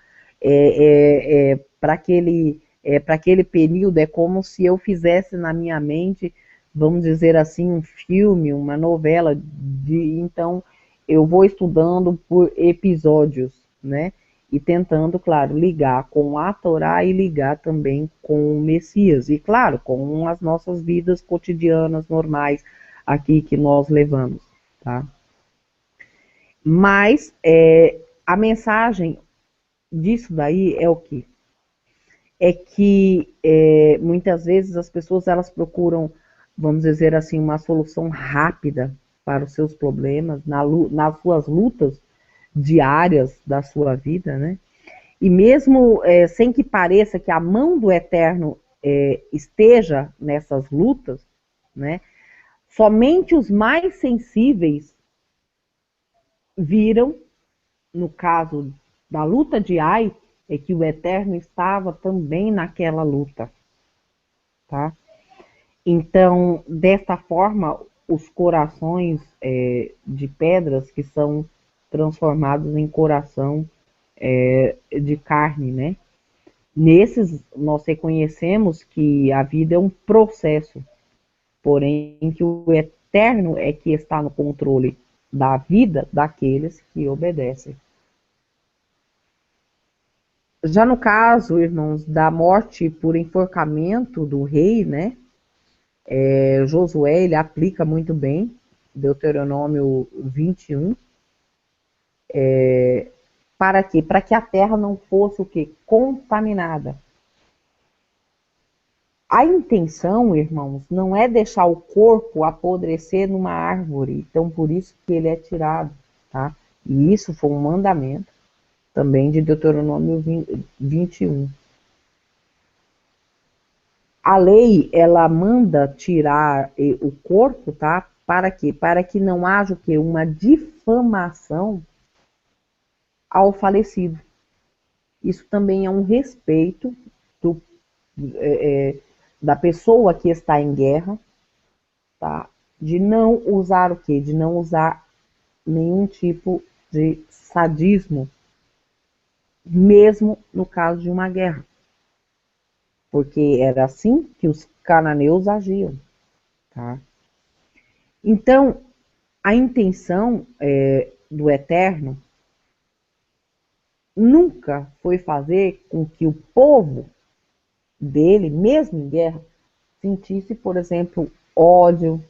para aquele período. É como se eu fizesse na minha mente, vamos dizer assim, um filme, uma novela. Então, eu vou estudando por episódios, né? E tentando, claro, ligar com a Torá e ligar também com o Messias. E, claro, com as nossas vidas cotidianas, normais, aqui que nós levamos, tá? Mas a mensagem disso daí é o quê? É que muitas vezes as pessoas elas procuram, vamos dizer assim, uma solução rápida para os seus problemas, nas suas lutas diárias da sua vida, né? E mesmo sem que pareça que a mão do Eterno esteja nessas lutas, né, somente os mais sensíveis viram, no caso da luta de Ai, é que o Eterno estava também naquela luta, tá? Então, desta forma, os corações de pedras que são transformados em coração de carne, né? Nesses, nós reconhecemos que a vida é um processo, porém que o Eterno é que está no controle da vida daqueles que obedecem. Já no caso, irmãos, da morte por enforcamento do rei, né? Josué, ele aplica muito bem Deuteronômio 21. Para quê? Para que a terra não fosse o quê? Contaminada. A intenção, irmãos, não é deixar o corpo apodrecer numa árvore. Então, por isso que ele é tirado, tá? E isso foi um mandamento também de Deuteronômio 21. A lei, ela manda tirar o corpo, tá? Para quê? Para que não haja o quê? Uma difamação ao falecido. Isso também é um respeito do, da pessoa que está em guerra, tá? De não usar o quê? De não usar nenhum tipo de sadismo, mesmo no caso de uma guerra. Porque era assim que os cananeus agiam, tá? Então, a intenção do Eterno nunca foi fazer com que o povo dele, mesmo em guerra, sentisse, por exemplo, ódio,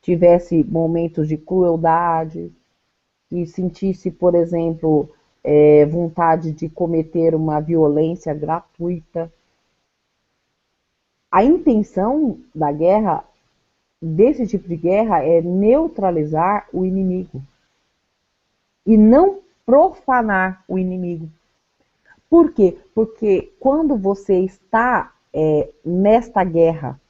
tivesse momentos de crueldade, que sentisse, por exemplo, vontade de cometer uma violência gratuita. A intenção da guerra, desse tipo de guerra, é neutralizar o inimigo e não profanar o inimigo. Por quê? Porque quando você está nesta guerra,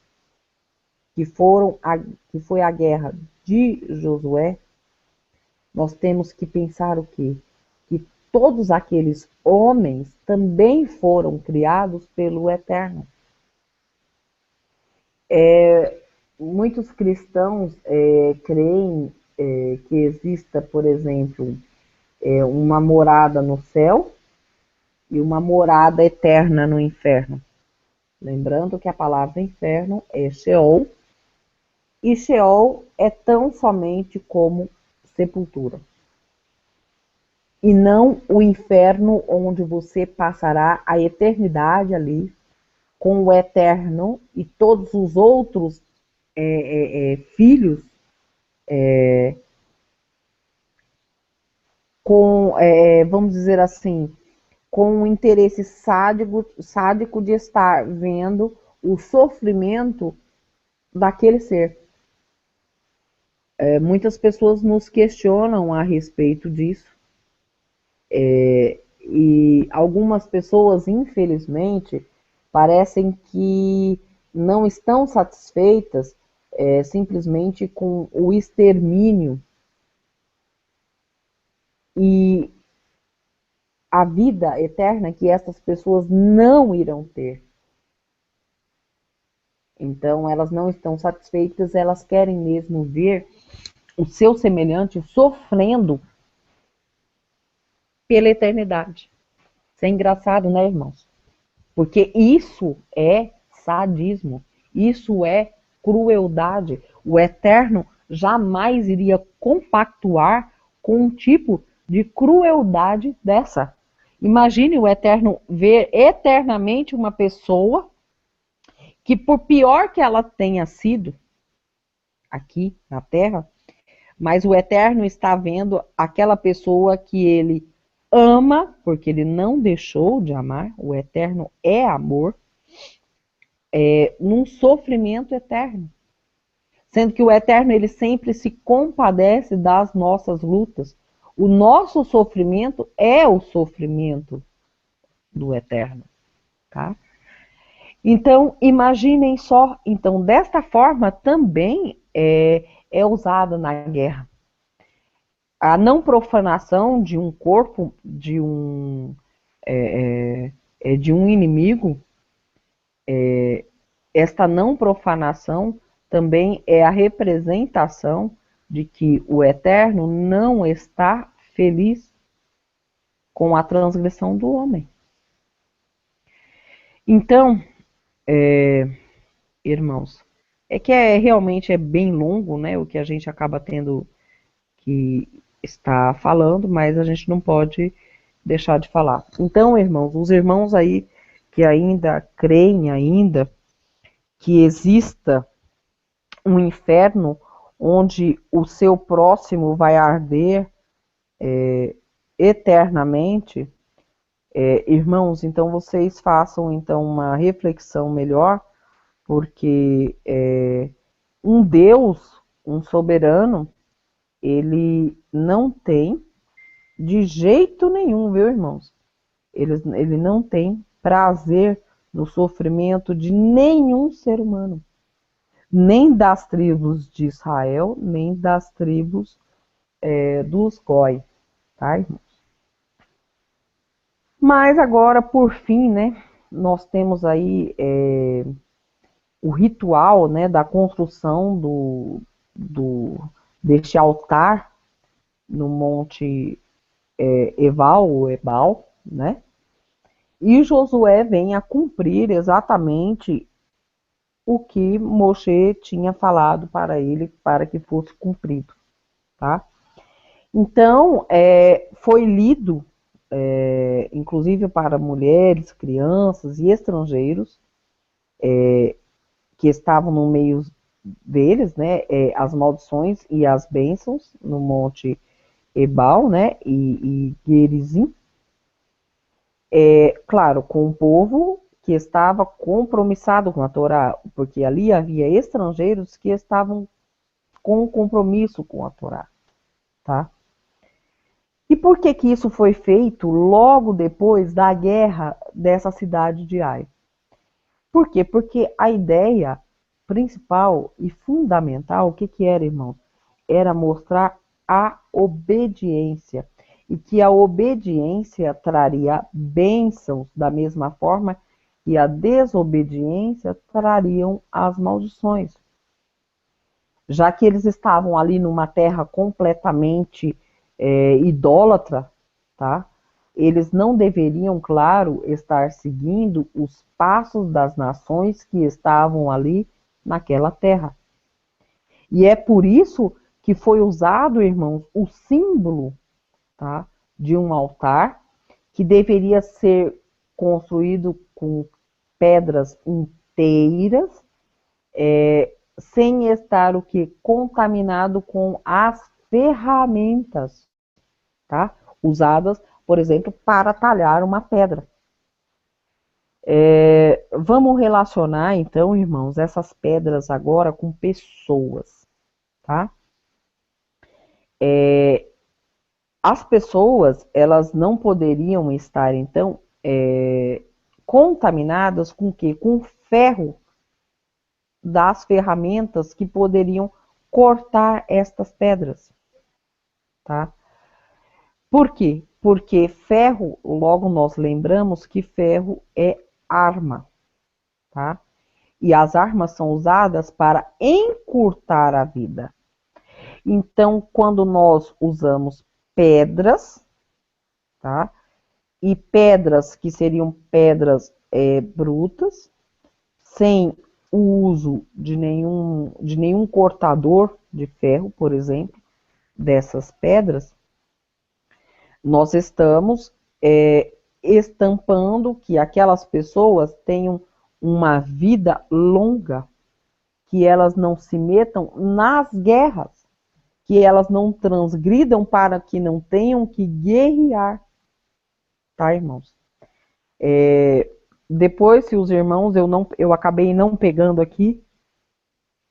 que foi a guerra de Josué, nós temos que pensar o quê? Que todos aqueles homens também foram criados pelo Eterno. Muitos cristãos creem que exista, por exemplo, uma morada no céu e uma morada eterna no inferno. Lembrando que a palavra inferno é Sheol, e Sheol é tão somente como sepultura. E não o inferno onde você passará a eternidade ali com o Eterno e todos os outros filhos com, vamos dizer assim, com o interesse sádico de estar vendo o sofrimento daquele ser. Muitas pessoas nos questionam a respeito disso. E algumas pessoas, infelizmente, parecem que não estão satisfeitas simplesmente com o extermínio e a vida eterna que essas pessoas não irão ter. Então, elas não estão satisfeitas, elas querem mesmo ver o seu semelhante sofrendo pela eternidade. Isso é engraçado, né, irmãos? Porque isso é sadismo, isso é crueldade. O Eterno jamais iria compactuar com um tipo de crueldade dessa. Imagine o Eterno ver eternamente uma pessoa que, por pior que ela tenha sido aqui na Terra, mas o Eterno está vendo aquela pessoa que ele ama, porque ele não deixou de amar, o Eterno é amor, num sofrimento eterno. Sendo que o Eterno, ele sempre se compadece das nossas lutas. O nosso sofrimento é o sofrimento do Eterno, tá? Então, imaginem só, então, desta forma também é usada na guerra. A não profanação de um corpo, de um inimigo, esta não profanação também é a representação de que o Eterno não está feliz com a transgressão do homem. Então, irmãos, é que realmente é bem longo, né, o que a gente acaba tendo que estar falando, mas a gente não pode deixar de falar. Então, irmãos, os irmãos aí que ainda creem ainda que exista um inferno onde o seu próximo vai arder eternamente, irmãos, então vocês façam então uma reflexão melhor, porque um Deus, um soberano, ele não tem de jeito nenhum, viu, irmãos? Ele não tem prazer no sofrimento de nenhum ser humano, nem das tribos de Israel, nem das tribos dos Goi, tá, irmãos? Mas agora, por fim, né, nós temos aí o ritual, né, da construção deste altar no Monte Ebal, ou Ebal, né? E Josué vem a cumprir exatamente o que Moshe tinha falado para ele, para que fosse cumprido, tá? Então, foi lido, inclusive para mulheres, crianças e estrangeiros, que estavam no meio deles, né, as maldições e as bênçãos no Monte Ebal, né, e Gerizim, claro, com o povo que estava compromissado com a Torá, porque ali havia estrangeiros que estavam com compromisso com a Torá, tá? E por que que isso foi feito logo depois da guerra dessa cidade de Ai? Por quê? Porque a ideia principal e fundamental, o que que era, irmão? Era mostrar a obediência. E que a obediência traria bênçãos da mesma forma que a desobediência trariam as maldições. Já que eles estavam ali numa terra completamente idólatra, tá? Eles não deveriam, claro, estar seguindo os passos das nações que estavam ali naquela terra. E é por isso que foi usado, irmãos, o símbolo, tá, de um altar que deveria ser construído com pedras inteiras, sem estar o que contaminado com as ferramentas, tá, usadas, por exemplo, para talhar uma pedra. Vamos relacionar, então, irmãos, essas pedras agora com pessoas, tá? As pessoas, elas não poderiam estar, então, contaminadas com o quê? Com o ferro das ferramentas que poderiam cortar estas pedras, tá? Por quê? Porque ferro, logo nós lembramos que ferro é arma, tá? E as armas são usadas para encurtar a vida. Então, quando nós usamos pedras, tá? E pedras que seriam pedras brutas, sem o uso de nenhum cortador de ferro, por exemplo, dessas pedras, nós estamos estampando que aquelas pessoas tenham uma vida longa, que elas não se metam nas guerras, que elas não transgridam para que não tenham que guerrear, tá, irmãos? Depois, se os irmãos, eu acabei não pegando aqui,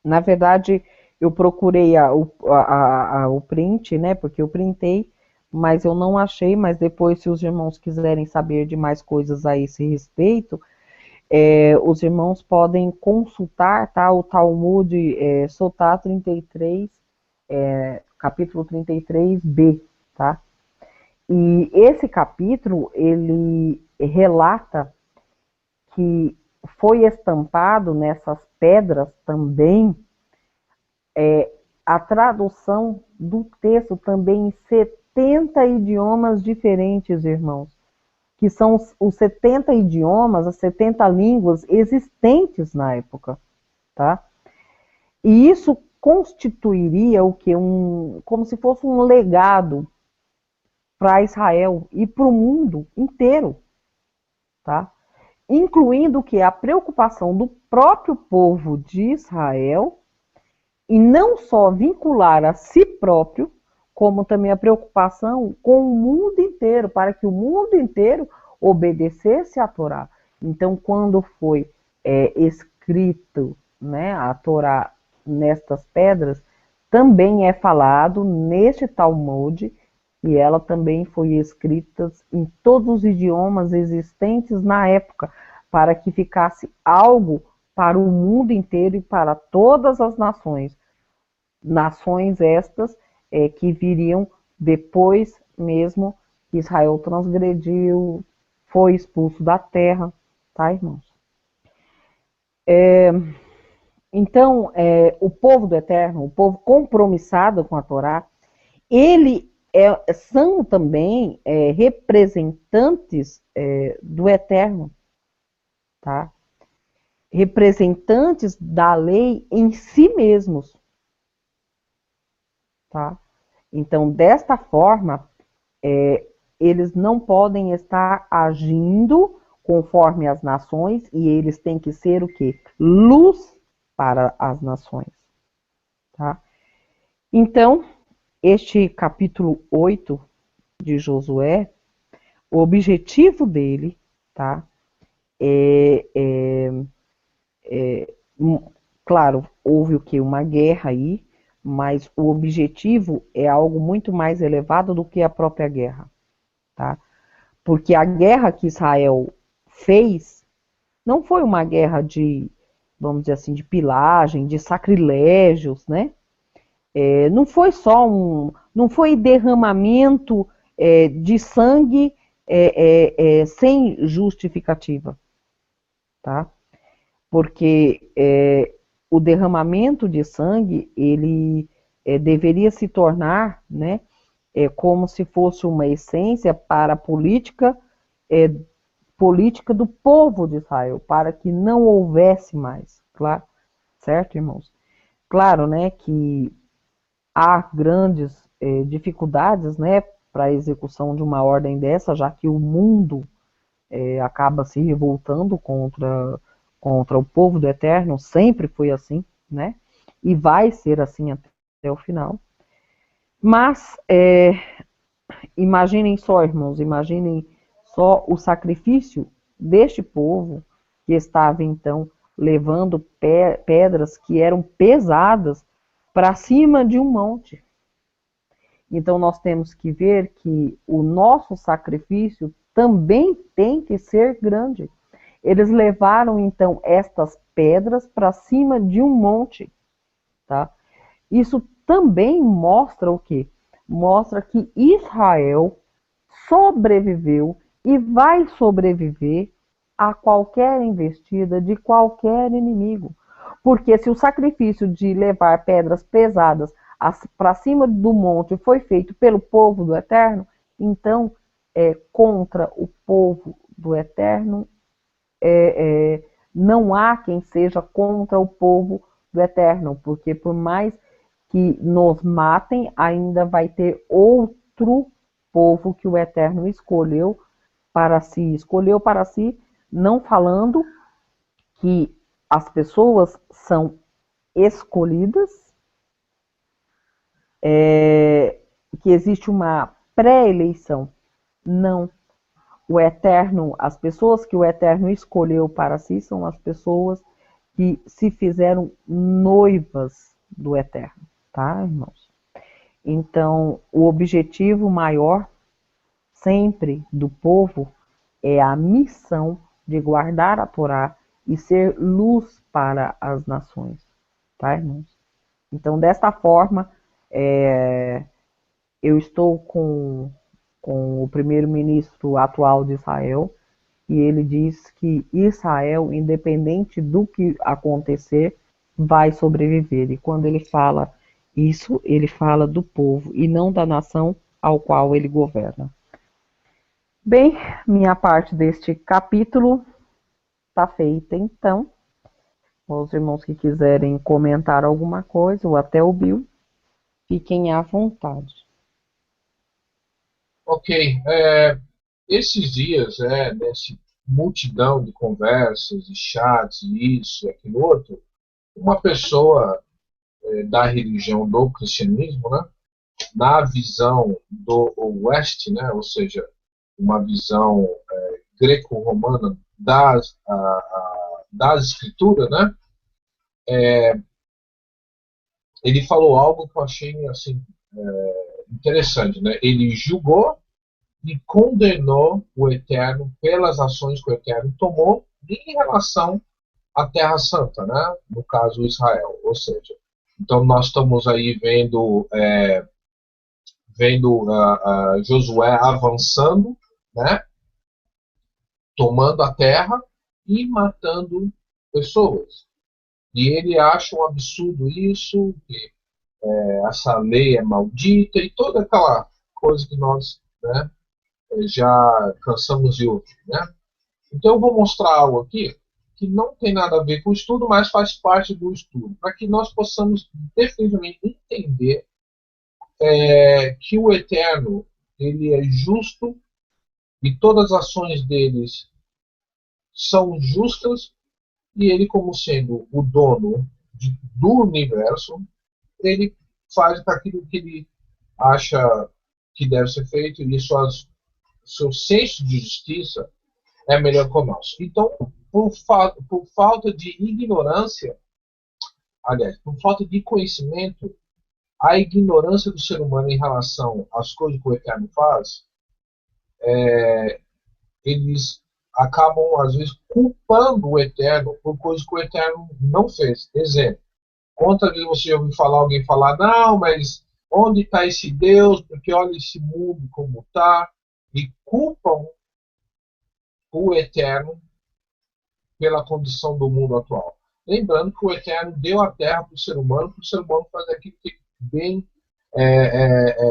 na verdade, eu procurei o print, né, porque eu printei, mas eu não achei, mas depois, se os irmãos quiserem saber de mais coisas a esse respeito, Os irmãos podem consultar, tá, o Talmud Sotá 33, capítulo 33b, tá? E esse capítulo, ele relata que foi estampado nessas pedras também a tradução do texto também em 70 idiomas diferentes, irmãos, que são os 70 idiomas, as 70 línguas existentes na época, tá? E isso constituiria o que? Como se fosse um legado para Israel e para o mundo inteiro, tá? Incluindo que a preocupação do próprio povo de Israel e não só vincular a si próprio, como também a preocupação com o mundo inteiro, para que o mundo inteiro obedecesse a Torá. Então, quando foi escrito, né, a Torá nestas pedras, também é falado neste Talmud, e ela também foi escrita em todos os idiomas existentes na época, para que ficasse algo para o mundo inteiro e para todas as nações. Nações estas que viriam depois mesmo que Israel transgrediu, foi expulso da terra, tá, irmãos? Então, o povo do Eterno, o povo compromissado com a Torá, ele são também representantes do Eterno, tá? Representantes da lei em si mesmos, tá? Então, desta forma, eles não podem estar agindo conforme as nações e eles têm que ser o quê? Luz para as nações, tá? Então, este capítulo 8 de Josué, o objetivo dele, tá? Claro, houve o que? Uma guerra aí, mas o objetivo é algo muito mais elevado do que a própria guerra, tá? Porque a guerra que Israel fez não foi uma guerra de, vamos dizer assim, de pilagem, de sacrilégios, né? Não foi só não foi derramamento de sangue sem justificativa, tá? Porque o derramamento de sangue, ele deveria se tornar, né, como se fosse uma essência para a política do povo de Israel, para que não houvesse mais, claro, certo, irmãos? Claro, né, que há grandes dificuldades, né, para a execução de uma ordem dessa, já que o mundo acaba se revoltando contra o povo do Eterno, sempre foi assim, né, e vai ser assim até o final. Mas imaginem só, irmãos, imaginem só o sacrifício deste povo que estava então levando pedras que eram pesadas para cima de um monte. Então nós temos que ver que o nosso sacrifício também tem que ser grande. Eles levaram então estas pedras para cima de um monte, tá? Isso também mostra o quê? Mostra que Israel sobreviveu e vai sobreviver a qualquer investida de qualquer inimigo. Porque se o sacrifício de levar pedras pesadas para cima do monte foi feito pelo povo do Eterno, então contra o povo do Eterno não há quem seja contra o povo do Eterno, porque por mais que nos matem, ainda vai ter outro povo que o Eterno escolheu para si, não falando que as pessoas são escolhidas, que existe uma pré-eleição. Não. O Eterno, as pessoas que o Eterno escolheu para si são as pessoas que se fizeram noivas do Eterno, tá, irmãos? Então, o objetivo maior sempre do povo é a missão de guardar a Torá e ser luz para as nações, tá, irmãos? Então, desta forma, eu estou com o primeiro-ministro atual de Israel, e ele diz que Israel, independente do que acontecer, vai sobreviver. E quando ele fala isso, ele fala do povo e não da nação ao qual ele governa. Bem, minha parte deste capítulo está feita, então. Os irmãos que quiserem comentar alguma coisa, ou até o Bill, fiquem à vontade. Ok. Esses dias, nessa multidão de conversas, de chats, isso e aquilo outro, uma pessoa da religião do cristianismo, né, na visão do Oeste, né, ou seja, uma visão greco-romana das escrituras, né, ele falou algo que eu achei assim, interessante. Né? Ele julgou e condenou o Eterno pelas ações que o Eterno tomou em relação à Terra Santa, né? No caso Israel. Ou seja, então nós estamos aí vendo Josué avançando, né? Tomando a terra e matando pessoas. E ele acha um absurdo isso, que essa lei é maldita e toda aquela coisa que nós, né, já cansamos de ouvir, né? Então eu vou mostrar algo aqui que não tem nada a ver com o estudo, mas faz parte do estudo, para que nós possamos definitivamente entender que o Eterno ele é justo e todas as ações deles são justas, e ele, como sendo o dono do universo, ele faz aquilo que ele acha que deve ser feito, e seu senso de justiça é melhor que o nosso. Então, por falta de ignorância, aliás, por falta de conhecimento, a ignorância do ser humano em relação às coisas que o Eterno faz, eles acabam, às vezes, culpando o Eterno por coisas que o Eterno não fez. Exemplo, quantas vezes você já ouviu alguém falar, não, mas onde está esse Deus? Porque olha esse mundo como está. E culpam o Eterno pela condição do mundo atual. Lembrando que o Eterno deu a terra para o ser humano fazer aquilo que bem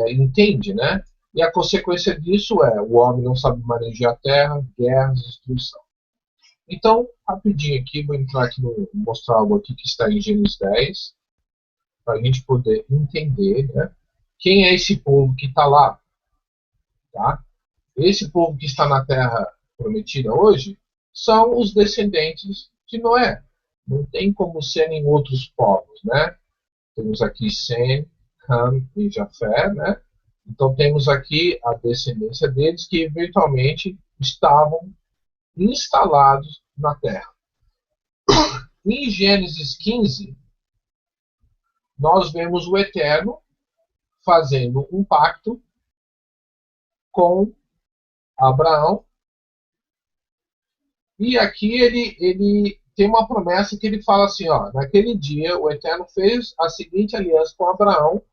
entende, né? E a consequência disso é o homem não sabe manejar a terra, guerras, destruição. Então, rapidinho aqui, vou entrar aqui mostrar algo aqui que está em Gênesis 10, para a gente poder entender, né, quem é esse povo que está lá. Tá? Esse povo que está na terra prometida hoje são os descendentes de Noé. Não tem como serem outros povos, né? Temos aqui Sem, Ham e Jafé, né? Então temos aqui a descendência deles que eventualmente estavam instalados na terra. Em Gênesis 15, nós vemos o Eterno fazendo um pacto com Abraão. E aqui ele tem uma promessa que ele fala assim, ó, naquele dia o Eterno fez a seguinte aliança com Abraão,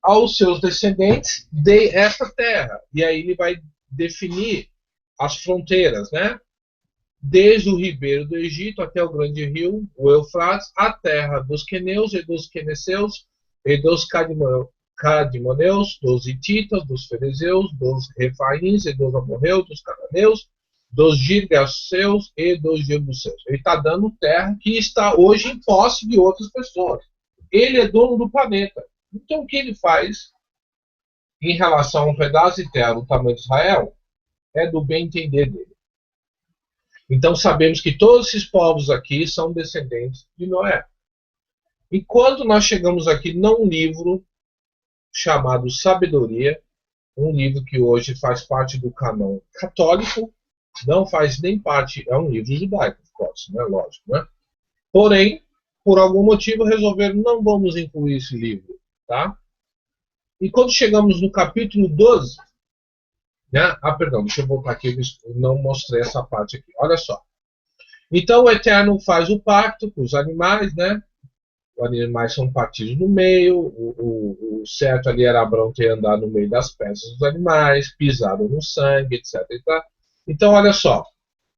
aos seus descendentes de esta terra. E aí ele vai definir as fronteiras, né? Desde o ribeiro do Egito até o grande rio, o Eufrates, a terra dos queneus e dos queneceus e dos cadmoneus, dos hititas, dos ferezeus, dos refaíns e dos amorreus, dos cananeus, dos girgaceus e dos jebuseus. Ele está dando terra que está hoje em posse de outras pessoas. Ele é dono do planeta. Então, o que ele faz em relação a um pedaço de terra do tamanho de Israel é do bem entender dele. Então, sabemos que todos esses povos aqui são descendentes de Noé. E quando nós chegamos aqui num livro chamado Sabedoria, um livro que hoje faz parte do cânon católico, não faz nem parte, é um livro judaico, né? Lógico, né? Porém, por algum motivo, resolveram não vamos incluir esse livro, tá? E quando chegamos no capítulo 12, né? Perdão, deixa eu voltar aqui, eu não mostrei essa parte aqui. Olha só. Então o Eterno faz o pacto com os animais, né? Os animais são partidos no meio, o certo ali era Abraão ter andado no meio das peças dos animais, pisado no sangue, etc. Então, olha só.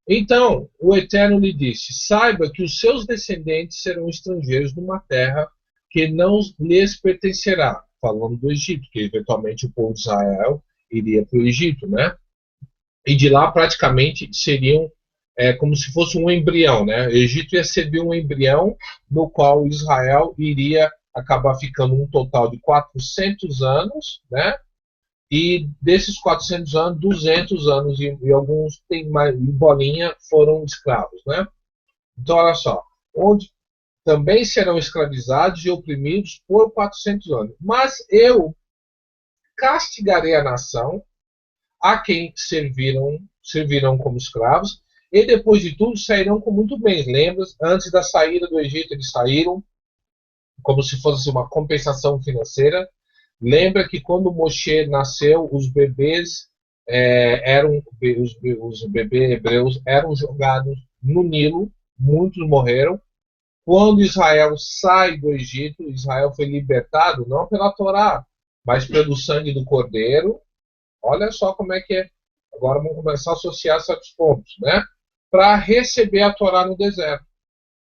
Então, o Eterno lhe disse: saiba que os seus descendentes serão estrangeiros numa terra que não lhes pertencerá. Falando do Egito, que eventualmente o povo de Israel iria para o Egito, né? E de lá praticamente seriam como se fosse um embrião, né? O Egito ia ser um embrião no qual Israel iria acabar ficando um total de 400 anos, né? E desses 400 anos, 200 anos e alguns tem mais bolinha foram escravos, né? Então olha só, onde também serão escravizados e oprimidos por 400 anos. Mas eu castigarei a nação a quem servirão como escravos, e depois de tudo sairão com muito bem. Lembra? Antes da saída do Egito, eles saíram como se fosse uma compensação financeira. Lembra que quando Moshe nasceu, os bebês os bebês hebreus eram jogados no Nilo, muitos morreram. Quando Israel sai do Egito, Israel foi libertado não pela Torá, mas pelo sangue do Cordeiro. Olha só como é que é. Agora vamos começar a associar certos pontos, né? Para receber a Torá no deserto.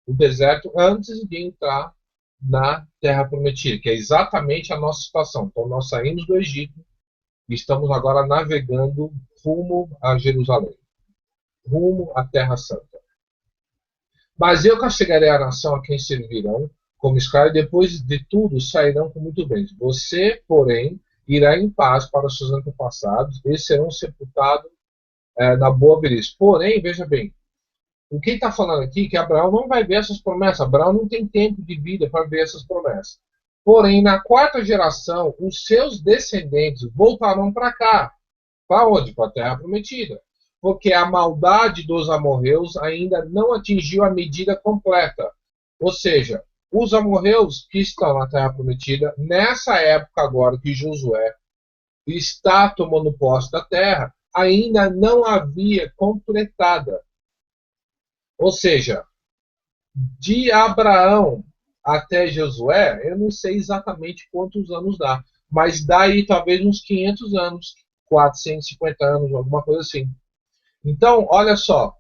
O deserto antes de entrar na Terra Prometida, que é exatamente a nossa situação. Então, nós saímos do Egito e estamos agora navegando rumo a Jerusalém, rumo à Terra Santa. Mas eu castigarei a nação a quem servirão como escravo, e depois de tudo sairão com muito bem. Você, porém, irá em paz para os seus antepassados, eles serão sepultados na boa velhice. Porém, veja bem, o que está falando aqui é que Abraão não vai ver essas promessas. Abraão não tem tempo de vida para ver essas promessas. Porém, na quarta geração, os seus descendentes voltarão para cá. Para onde? Para a Terra Prometida. Porque a maldade dos amorreus ainda não atingiu a medida completa. Ou seja, os amorreus que estão na Terra Prometida, nessa época agora que Josué está tomando posse da terra, ainda não havia completada. Ou seja, de Abraão até Josué, eu não sei exatamente quantos anos dá, mas dá aí talvez uns 500 anos, 450 anos, alguma coisa assim. Então, olha só,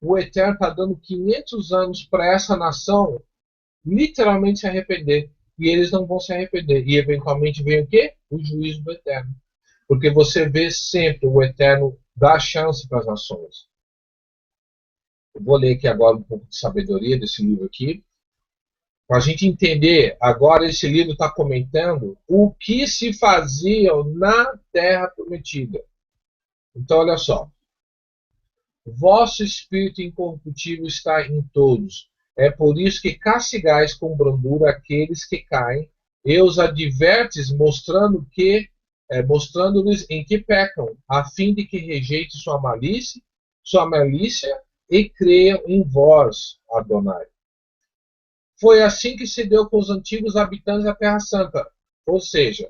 o Eterno está dando 500 anos para essa nação literalmente se arrepender. E eles não vão se arrepender. E eventualmente vem o quê? O juízo do Eterno. Porque você vê sempre o Eterno dar chance para as nações. Eu vou ler aqui agora um pouco de sabedoria desse livro aqui. Para a gente entender, agora esse livro está comentando o que se fazia na Terra Prometida. Então, olha só. Vosso espírito incorruptível está em todos. É por isso que castigais com brandura aqueles que caem, e os advertes, mostrando-lhes em que pecam, a fim de que rejeitem sua malícia, e creiam em vós, Adonai. Foi assim que se deu com os antigos habitantes da Terra Santa. Ou seja,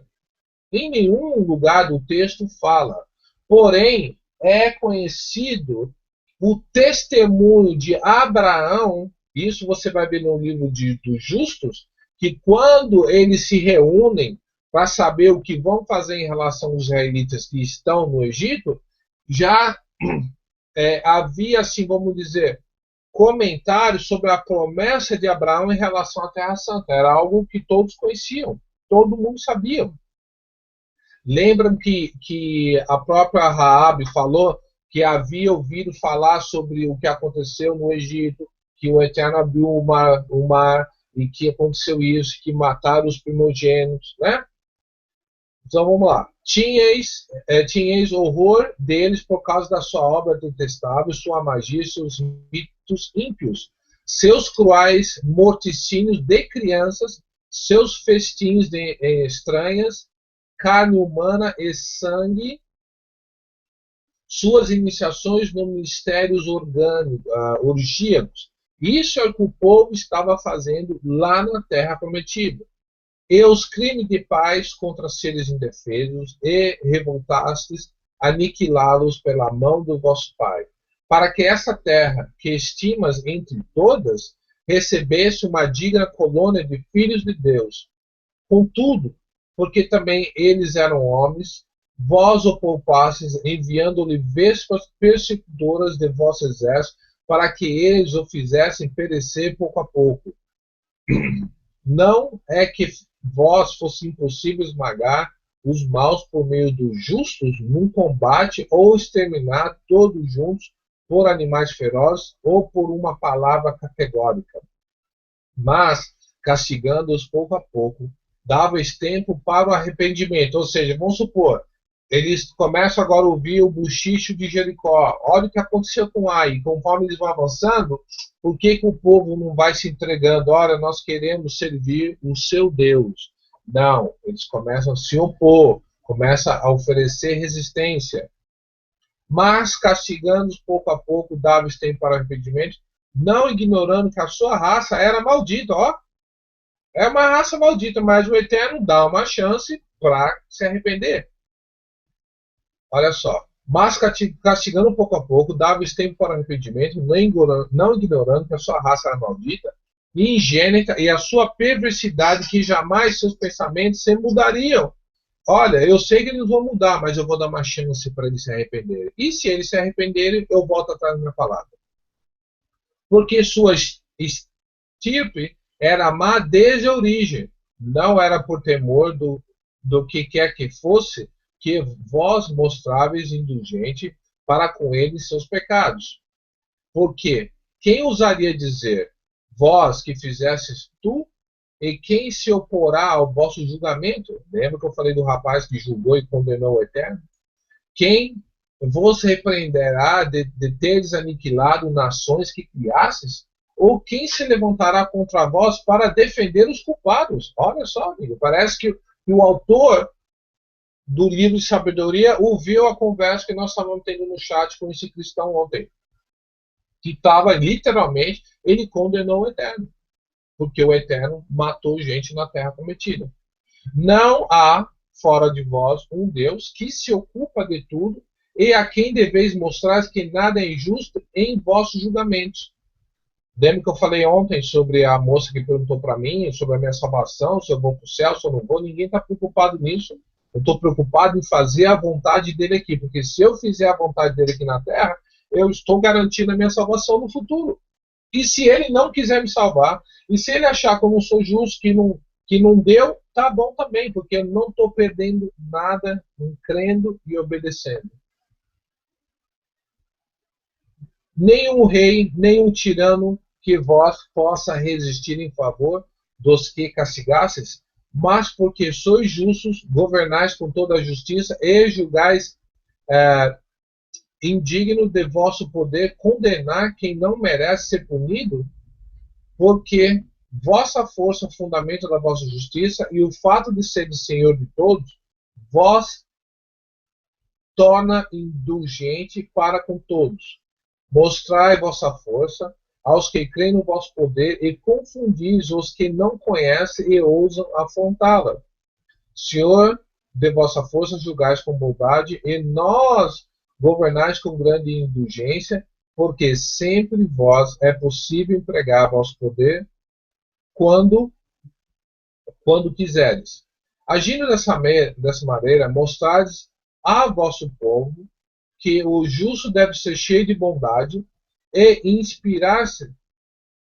em nenhum lugar do texto fala. Porém, é conhecido o testemunho de Abraão. Isso você vai ver no livro dos Justos, que quando eles se reúnem para saber o que vão fazer em relação aos israelitas que estão no Egito, já havia, assim, vamos dizer, comentários sobre a promessa de Abraão em relação à Terra Santa. Era algo que todos conheciam, todo mundo sabia. Lembram que a própria Raabe falou que havia ouvido falar sobre o que aconteceu no Egito, que o Eterno abriu o mar e que aconteceu isso, que mataram os primogênitos, né? Então vamos lá. Tinhais horror deles por causa da sua obra detestável, sua magia, seus ritos ímpios, seus cruéis morticínios de crianças, seus festins estranhas, carne humana e sangue, suas iniciações no ministérios orgíacos. Isso é o que o povo estava fazendo lá na Terra Prometida. E os crimes de paz contra seres indefesos, e revoltastes aniquilá-los pela mão do vosso Pai. para que essa terra, que estimas entre todas, recebesse uma digna colônia de filhos de Deus. Contudo, porque também eles eram homens, vós o poupastes, enviando-lhe vespas persecutoras de vosso exército, para que eles o fizessem perecer pouco a pouco. Não é que vós fosse impossível esmagar os maus por meio dos justos num combate, ou exterminar todos juntos por animais ferozes, ou por uma palavra categórica. Mas, castigando-os pouco a pouco, dava-lhes tempo para o arrependimento. Ou seja, vamos supor, eles começam agora a ouvir o buchicho de Jericó. Olha o que aconteceu com Ai. Conforme eles vão avançando, por que o povo não vai se entregando? Olha, nós queremos servir o seu Deus. Não, eles começam a se opor, começam a oferecer resistência. Mas, castigando-os pouco a pouco, dava-lhes tempo para o arrependimento, não ignorando que a sua raça era maldita. Ó, é uma raça maldita, mas o Eterno dá uma chance para se arrepender. Olha só. Mas castigando pouco a pouco, dava-lhes tempo para o arrependimento, não ignorando que a sua raça era maldita e ingênita, e a sua perversidade, que jamais seus pensamentos se mudariam. Olha, eu sei que eles vão mudar, mas eu vou dar uma chance para eles se arrependerem. E se eles se arrependerem, eu volto atrás da minha palavra. Porque sua estirpe era má desde a origem. Não era por temor do que quer que fosse que vós mostráveis indulgente para com eles seus pecados. Porque quem ousaria dizer, vós que fizestes tu, e quem se oporá ao vosso julgamento? Lembra que eu falei do rapaz que julgou e condenou o Eterno? Quem vos repreenderá de teres aniquilado nações que criastes? Ou quem se levantará contra vós para defender os culpados? Olha só, amigo, parece que o autor do livro de sabedoria ouviu a conversa que nós estávamos tendo no chat com esse cristão ontem. Que estava literalmente, ele condenou o Eterno. Porque o Eterno matou gente na terra prometida. Não há fora de vós um Deus que se ocupa de tudo e a quem deveis mostrar que nada é injusto em vossos julgamentos. Lembra que eu falei ontem sobre a moça que perguntou para mim sobre a minha salvação, se eu vou para o céu, se eu não vou? Ninguém está preocupado nisso. Eu estou preocupado em fazer a vontade dele aqui, porque se eu fizer a vontade dele aqui na terra, eu estou garantindo a minha salvação no futuro. E se ele não quiser me salvar, e se ele achar que eu não sou justo, que não deu, tá bom também, porque eu não estou perdendo nada em crendo e obedecendo. Nenhum rei, nenhum tirano que vós possa resistir em favor dos que castigastes, mas porque sois justos, governais com toda a justiça e julgais indigno de vosso poder condenar quem não merece ser punido, porque vossa força é o fundamento da vossa justiça, e o fato de ser Senhor de todos, vós torna indulgente para com todos. Mostrai vossa força aos que creem no vosso poder e confundis os que não conhecem e ousam afrontá-la. Senhor, de vossa força julgais com bondade, e nós governais com grande indulgência, porque sempre vós é possível empregar vosso poder quando quiseres. Agindo dessa maneira, mostrais a vosso povo que o justo deve ser cheio de bondade e inspirar-se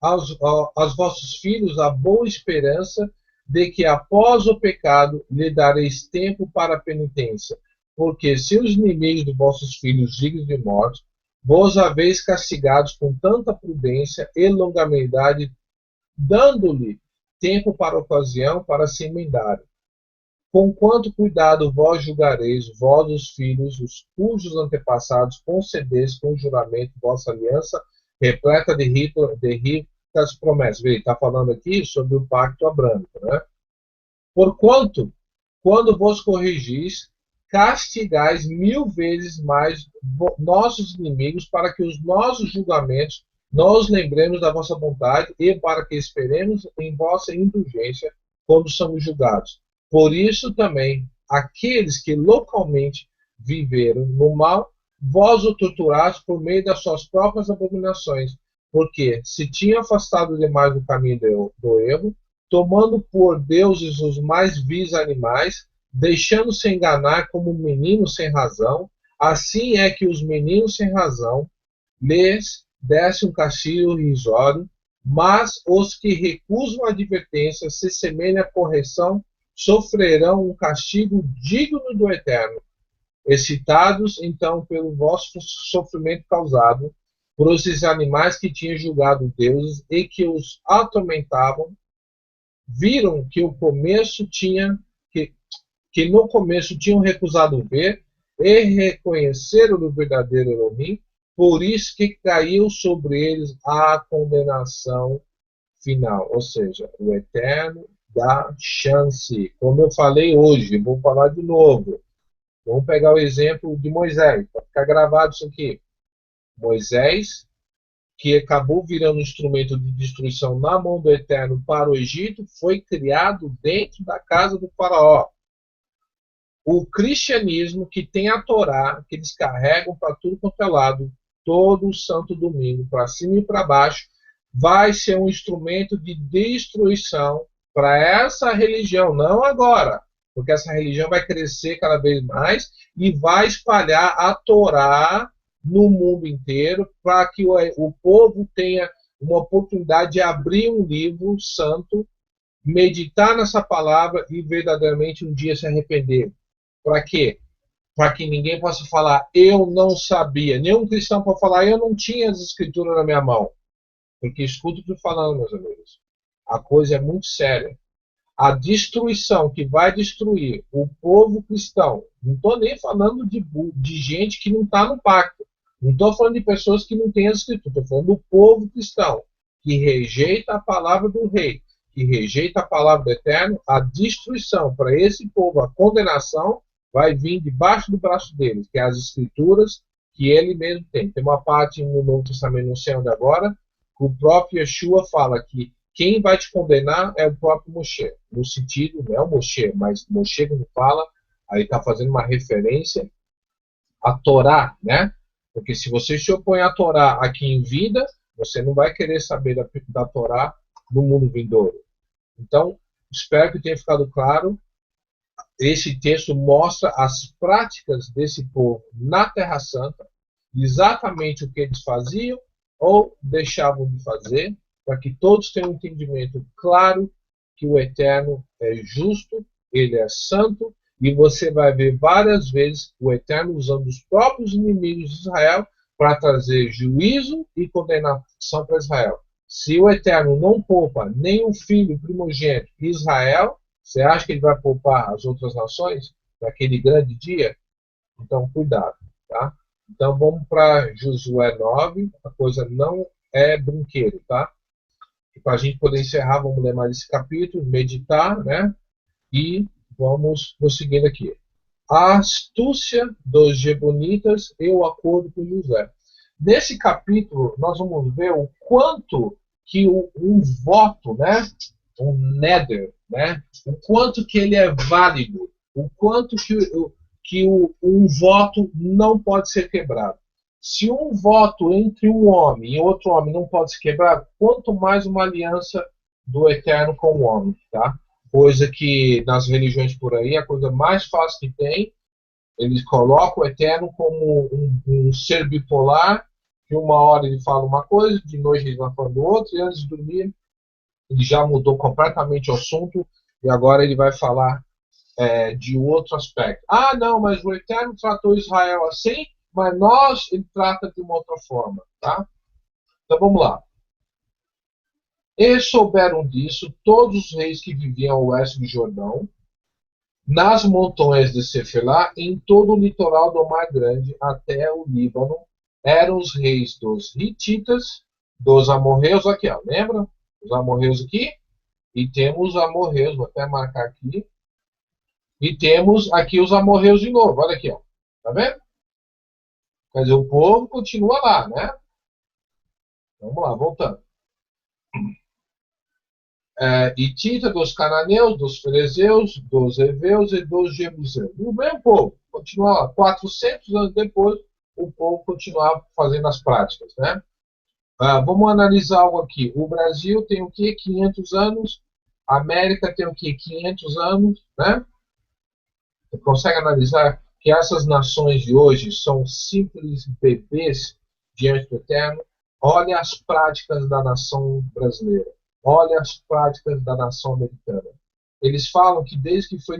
aos vossos filhos a boa esperança de que após o pecado lhe dareis tempo para a penitência, porque se os inimigos de vossos filhos dignos de morte, vos haveis castigados com tanta prudência e longanimidade, dando-lhe tempo para a ocasião para se emendarem. Com quanto cuidado vós julgareis, vós os filhos, os cujos antepassados concedestes com juramento vossa aliança, repleta de ricas promessas. Ele está falando aqui sobre o pacto abrâmico, né? Porquanto, quando vos corrigis, castigais 1000 vezes mais nossos inimigos, para que os nossos julgamentos nós lembremos da vossa vontade e para que esperemos em vossa indulgência quando somos julgados. Por isso também, aqueles que localmente viveram no mal vós o torturaste por meio das suas próprias abominações, porque se tinha afastado demais do caminho do erro, tomando por deuses os mais vis animais, deixando-se enganar como meninos sem razão, assim é que os meninos sem razão lhes desce um castigo irrisório, mas os que recusam a advertência, se semelham à correção, sofrerão um castigo digno do Eterno. Excitados, então, pelo vosso sofrimento causado por esses animais que tinham julgado deuses e que os atormentavam, viram que que no começo tinham recusado ver e reconheceram o verdadeiro Elohim, por isso que caiu sobre eles a condenação final, ou seja, o Eterno dá chance. Como eu falei hoje, vou falar de novo. Vamos pegar o exemplo de Moisés, para ficar gravado isso aqui. Moisés, que acabou virando um instrumento de destruição na mão do Eterno para o Egito, foi criado dentro da casa do faraó. O cristianismo, que tem a Torá, que eles carregam para tudo quanto é lado, todo o santo domingo, para cima e para baixo, vai ser um instrumento de destruição para essa religião, não agora, porque essa religião vai crescer cada vez mais e vai espalhar a Torá no mundo inteiro para que o povo tenha uma oportunidade de abrir um livro santo, meditar nessa palavra e verdadeiramente um dia se arrepender. Para quê? Para que ninguém possa falar, eu não sabia. Nenhum cristão pode falar, eu não tinha as escrituras na minha mão. Porque escuta o que eu estou falando, meus amigos. A coisa é muito séria. A destruição que vai destruir o povo cristão, não estou nem falando de gente que não está no pacto. Não estou falando de pessoas que não têm as escrituras. Estou falando do povo cristão, que rejeita a palavra do rei, que rejeita a palavra do Eterno. A destruição para esse povo, a condenação, vai vir debaixo do braço deles, que é as escrituras que ele mesmo tem. Tem uma parte no Novo Testamento, não sei onde agora, que o próprio Yeshua fala que quem vai te condenar é o próprio Moshe. No sentido, não é o Moshe, mas Moshe quando fala, aí está fazendo uma referência à Torá, né? Porque se você se opõe à Torá aqui em vida, você não vai querer saber da Torá no mundo vindouro. Então, espero que tenha ficado claro. Esse texto mostra as práticas desse povo na Terra Santa, exatamente o que eles faziam ou deixavam de fazer, para que todos tenham um entendimento claro que o Eterno é justo, ele é santo, e você vai ver várias vezes o Eterno usando os próprios inimigos de Israel para trazer juízo e condenação para Israel. Se o Eterno não poupa nem o filho primogênito de Israel, você acha que ele vai poupar as outras nações naquele grande dia? Então, cuidado, tá? Então, vamos para Josué 9. A coisa não é brinquedo, tá? E para a gente poder encerrar, vamos ler mais esse capítulo, meditar, né? E vamos prosseguindo aqui. A astúcia dos Gibeonitas e o acordo com José. Nesse capítulo, nós vamos ver o quanto que um voto, né? Um neder, né? O quanto que ele é válido, o quanto que um voto não pode ser quebrado. Se um voto entre um homem e outro homem não pode ser quebrado, quanto mais uma aliança do Eterno com o homem, tá? Coisa que nas religiões por aí, a coisa mais fácil que tem, eles colocam o Eterno como um ser bipolar, que uma hora ele fala uma coisa, de noite ele vai falando outra, e antes de dormir ele já mudou completamente o assunto e agora ele vai falar de outro aspecto. Ah, não, mas o Eterno tratou Israel assim, mas nós ele trata de uma outra forma, tá? Então vamos lá. E souberam disso todos os reis que viviam ao oeste do Jordão, nas montanhas de Cefelá, em todo o litoral do Mar Grande até o Líbano, eram os reis dos Hititas, dos amorreus, aqui, ó, lembra? Os amorreus aqui, e temos os amorreus, vou até marcar aqui, e temos aqui os amorreus de novo, olha aqui, ó, tá vendo? Quer dizer, o povo continua lá, né? Vamos lá, voltando. Hitita, dos cananeus, dos ferezeus, dos heveus e dos jebuseus. O mesmo povo, continua lá. 400 anos depois, o povo continuar fazendo as práticas, né? Vamos analisar algo aqui. O Brasil tem o quê? 500 anos. A América tem o quê? 500 anos, né? Você consegue analisar que essas nações de hoje são simples bebês diante do Eterno? Olha as práticas da nação brasileira. Olha as práticas da nação americana. Eles falam que desde que foi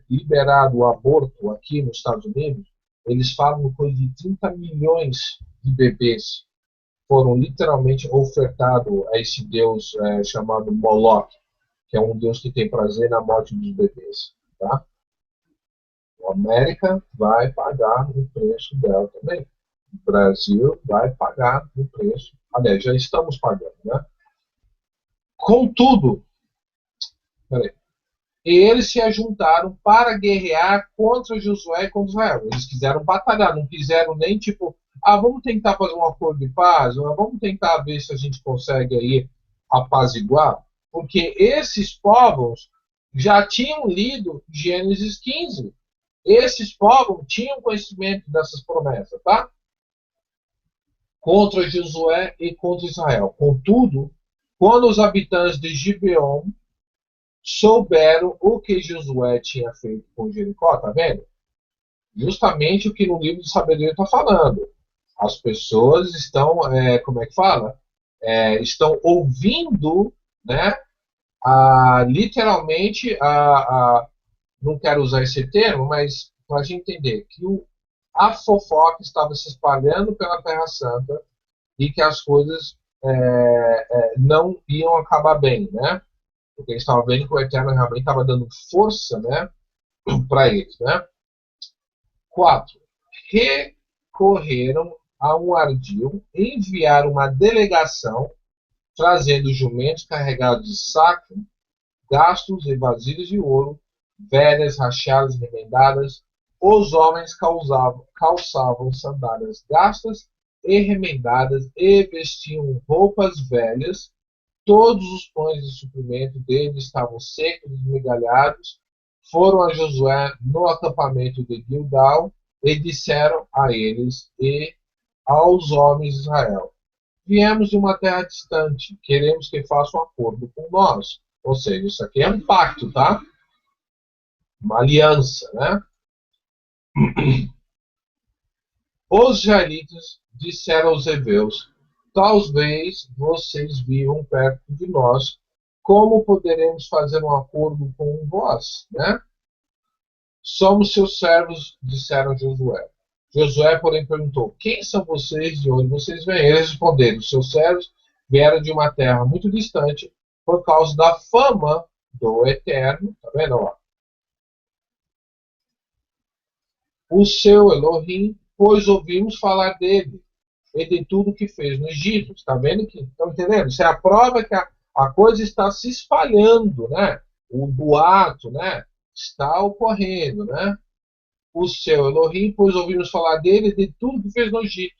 liberado o aborto aqui nos Estados Unidos, eles falam coisa de 30 milhões de bebês foram literalmente ofertados a esse deus chamado Moloch, que é um deus que tem prazer na morte dos bebês. Tá? A América vai pagar o preço dela também. O Brasil vai pagar o preço. Aliás, já estamos pagando, né? Contudo, peraí, eles se ajuntaram para guerrear contra Josué e contra Israel. Eles quiseram batalhar, não quiseram nem tipo, vamos tentar fazer um acordo de paz, vamos tentar ver se a gente consegue aí apaziguar, porque esses povos já tinham lido Gênesis 15. Esses povos tinham conhecimento dessas promessas, tá? Contra Josué e contra Israel. Contudo, quando os habitantes de Gibeon souberam o que Josué tinha feito com Jericó, tá vendo? Justamente o que no livro de sabedoria está falando. As pessoas estão, como é que fala? Estão ouvindo, né? Literalmente, não quero usar esse termo, mas para a gente entender que a fofoca estava se espalhando pela Terra Santa e que as coisas não iam acabar bem, né? Porque eles estavam vendo que o Eterno realmente estava dando força, né, para eles, né? 4. Recorreram a um ardil, enviaram uma delegação trazendo jumentos carregados de saco, gastos e vasilhas de ouro, velhas, rachadas, remendadas. Os homens calçavam sandálias gastas e remendadas e vestiam roupas velhas. Todos os pães de suprimento deles estavam secos e esmigalhados. Foram a Josué no acampamento de Gilgal e disseram a eles e aos homens de Israel: viemos de uma terra distante, queremos que façam um acordo com nós. Ou seja, isso aqui é um pacto, tá? Uma aliança, né? Os israelitas disseram aos heveus: talvez vocês vivam perto de nós, como poderemos fazer um acordo com vós, né? Somos seus servos, disseram Josué. Josué, porém, perguntou: quem são vocês, de onde vocês vêm? Eles responderam: seus servos vieram de uma terra muito distante por causa da fama do Eterno. Tá vendo? Ó? O seu Elohim, pois ouvimos falar dele e de tudo que fez no Egito. Está vendo que estão entendendo? Isso é a prova que a coisa está se espalhando, né? O boato, né? Está ocorrendo, né? O seu Elohim, pois ouvimos falar dele e de tudo que fez no Egito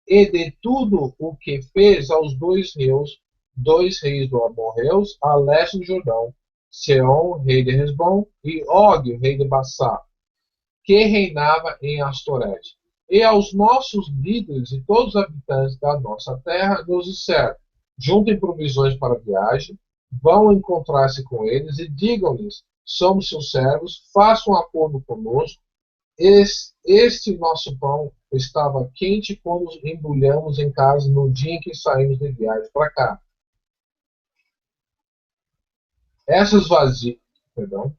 e de tudo o que fez aos dois reis do amorreus, a leste do Jordão, Seom, rei de Hesbom, e Og, rei de Bassá, que reinava em Astorete. E aos nossos líderes e todos os habitantes da nossa terra nos disseram: juntem provisões para a viagem, vão encontrar-se com eles e digam-lhes: somos seus servos, façam um acordo conosco. Este nosso pão estava quente quando embrulhamos em casa no dia em que saímos de viagem para cá. Essas vazias, perdão,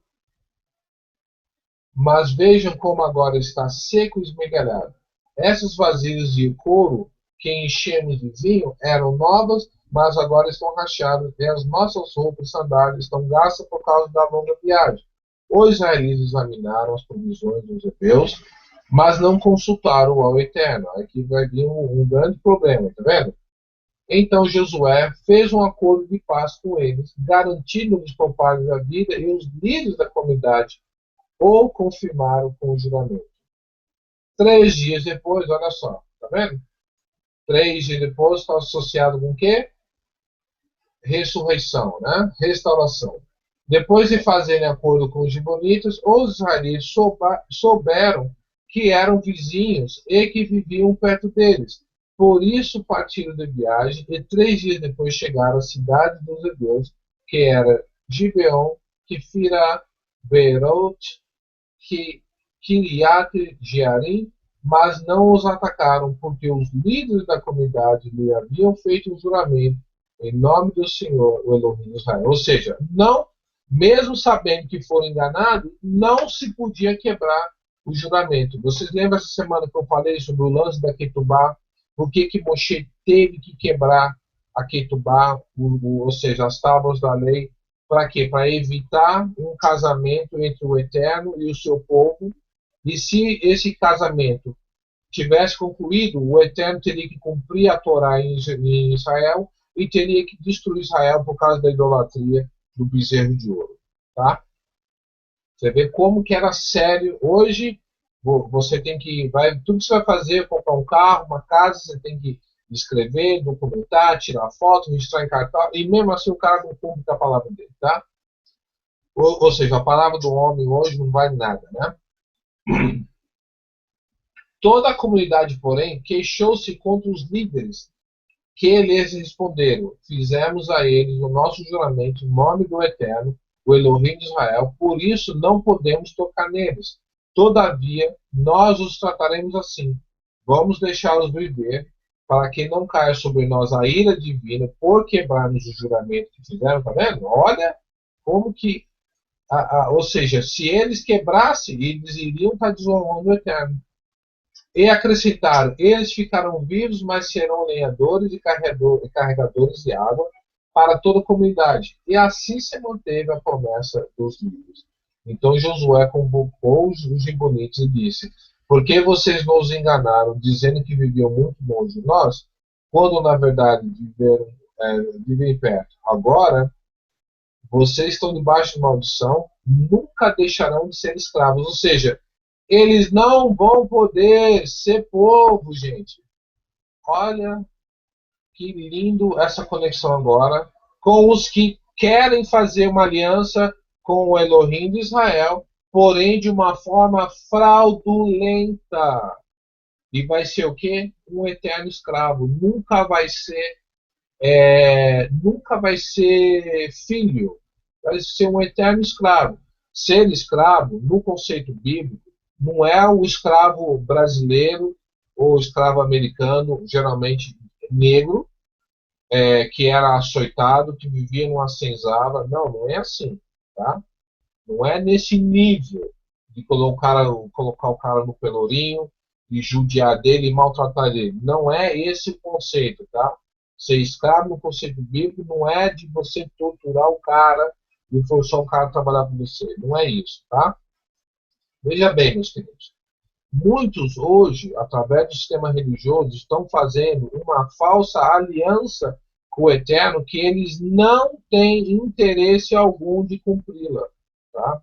mas vejam como agora está seco e esmegalhado. Essas vasilhas de couro que enchemos de vinho eram novas, mas agora estão rachadas, e as nossas roupas e sandálias estão gastas por causa da longa viagem. Os israelitas examinaram as provisões dos hebreus, mas não consultaram ao Eterno. Aqui vai vir um grande problema, tá vendo? Então Josué fez um acordo de paz com eles, garantindo-lhes pouparem a vida, e os líderes da comunidade ou confirmaram com o juramento. 3 dias depois, olha só, tá vendo? 3 dias depois está associado com o quê? Ressurreição, né? Restauração. Depois de fazerem acordo com os gibeonitas, os israelitas souberam que eram vizinhos e que viviam perto deles. Por isso partiram de viagem e 3 dias depois chegaram à cidade dos hebreus, que era Gibeon, Kefira, Beerot, Kiriat Jearim, mas não os atacaram, porque os líderes da comunidade lhe haviam feito um juramento em nome do Senhor, o Elohim de Israel. Ou seja, não, mesmo sabendo que foram enganados, não se podia quebrar o juramento. Vocês lembram essa semana que eu falei sobre o lance da Ketubá? Por que Moshe teve que quebrar a Ketubá, ou seja, as tábuas da lei? Para quê? Para evitar um casamento entre o Eterno e o seu povo. E se esse casamento tivesse concluído, o Eterno teria que cumprir a Torá em Israel e teria que destruir Israel por causa da idolatria do bezerro de ouro. Tá? Você vê como que era sério. Hoje, você tem que... tudo que você vai fazer, comprar um carro, uma casa, você tem que escrever, documentar, tirar foto, registrar em cartão, e mesmo assim o cara não cumpre a palavra dele. Tá? Ou seja, a palavra do homem hoje não vale nada, né? Toda a comunidade, porém, queixou-se contra os líderes, que lhes responderam: fizemos a eles o nosso juramento em nome do Eterno, o Elohim de Israel, por isso não podemos tocar neles. Todavia, nós os trataremos assim. Vamos deixá-los viver, para que não caia sobre nós a ira divina por quebrarmos o juramento que fizeram. Tá vendo? Olha como que... ou seja, se eles quebrassem, eles iriam estar desonrando o Eterno. E acrescentaram: eles ficarão vivos, mas serão lenhadores e carregadores de água para toda a comunidade. E assim se manteve a promessa dos líderes. Então Josué convocou os gibeonitas e disse: por que vocês nos enganaram, dizendo que viviam muito longe de nós, quando na verdade vivem perto? Agora, vocês estão debaixo de maldição, nunca deixarão de ser escravos. Ou seja, eles não vão poder ser povo, gente. Olha que lindo essa conexão agora com os que querem fazer uma aliança com o Elohim de Israel, porém de uma forma fraudulenta. E vai ser o quê? Um eterno escravo. Nunca vai ser filho. Vai ser um eterno escravo. Ser escravo, no conceito bíblico, não é o escravo brasileiro ou escravo americano, geralmente negro, que era açoitado, que vivia numa senzala. Não, não é assim. Tá? Não é nesse nível de colocar o cara no pelourinho e judiar dele e maltratar ele. Não é esse o conceito. Tá? Ser escravo no conceito bíblico não é de você torturar o cara e forçar o cara a trabalhar com você. Não é isso. Tá? Veja bem, meus queridos. Muitos hoje, através do sistema religioso, estão fazendo uma falsa aliança com o Eterno que eles não têm interesse algum de cumpri-la. Tá?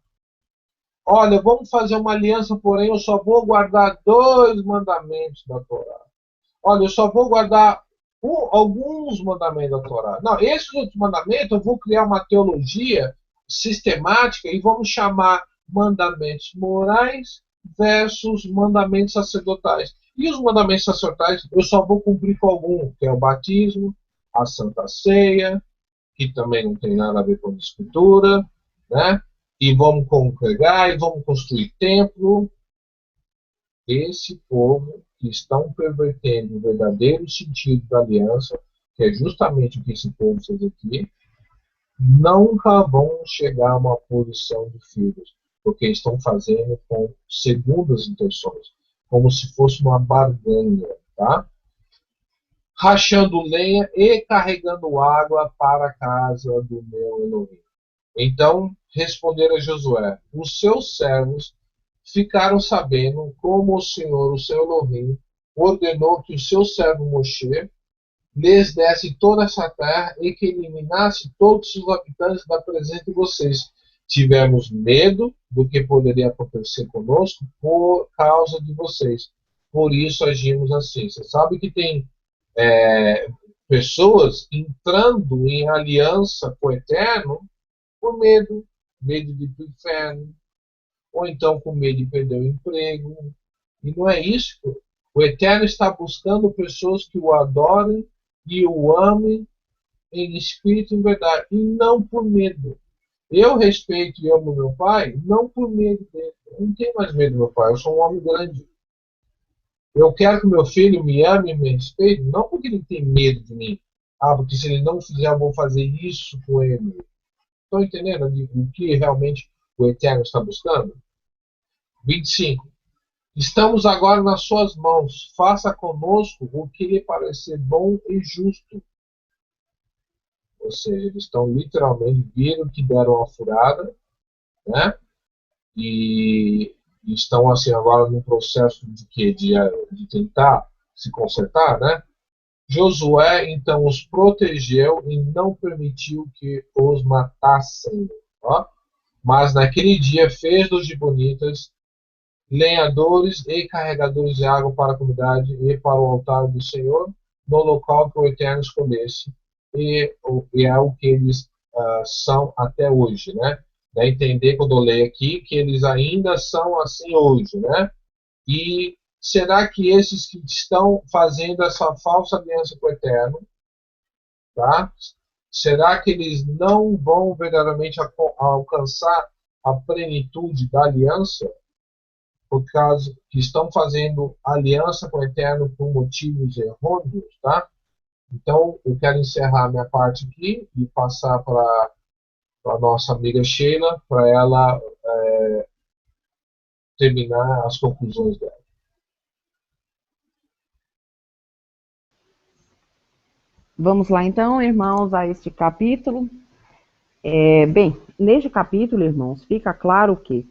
Olha, vamos fazer uma aliança, porém eu só vou guardar 2 mandamentos da Torá. Olha, eu só vou guardar alguns mandamentos da Torá. Não, esses outros mandamentos eu vou criar uma teologia sistemática e vamos chamar mandamentos morais versus mandamentos sacerdotais. E os mandamentos sacerdotais eu só vou cumprir com algum, que é o batismo, a Santa Ceia, que também não tem nada a ver com a escritura, né? E vamos congregar, e vamos construir templo. Esse povo que estão pervertendo o verdadeiro sentido da aliança, que é justamente o que esse povo fez aqui, nunca vão chegar a uma posição de filhos, porque estão fazendo com segundas intenções, como se fosse uma barganha, tá? Rachando lenha e carregando água para a casa do meu Elohim. Então responderam a Josué: os seus servos ficaram sabendo como o Senhor, o seu Elohim, ordenou que o seu servo Moshe lhes desse toda essa terra e que eliminasse todos os habitantes da presença de vocês. Tivemos medo do que poderia acontecer conosco por causa de vocês. Por isso agimos assim. Você sabe que tem pessoas entrando em aliança com o Eterno por medo de ir para o inferno, ou então com medo de perder o emprego, E não é isso. O Eterno está buscando pessoas que o adorem e o amem em espírito e em verdade, e não por medo. Eu respeito e amo meu pai, não por medo dele. Eu não tenho mais medo do meu pai, eu sou um homem grande. Eu quero que meu filho me ame e me respeite, não porque ele tem medo de mim. Ah, porque se ele não fizer, eu vou fazer isso com ele. Estão entendendo o que realmente o Eterno está buscando? 25. Estamos agora nas suas mãos. Faça conosco o que lhe parecer bom e justo. Ou seja, eles estão literalmente viram que deram a furada, né? E estão assim agora num processo de quê? De tentar se consertar, né? Josué então os protegeu e não permitiu que os matassem. Ó. Mas naquele dia fez dos gibeonitas lenhadores e carregadores de água para a comunidade e para o altar do Senhor, no local que o Eterno escolhesse, e é o que eles são até hoje, né? Dá a entender quando eu leio aqui que eles ainda são assim hoje, né? E será que esses que estão fazendo essa falsa aliança com o Eterno, tá? Será que eles não vão verdadeiramente alcançar a plenitude da aliança? Por causa que estão fazendo aliança com o Eterno por motivos errôneos, tá? Então, eu quero encerrar minha parte aqui e passar para a nossa amiga Sheila, para ela terminar as conclusões dela. Vamos lá então, irmãos, a este capítulo. Bem, neste capítulo, irmãos, fica claro que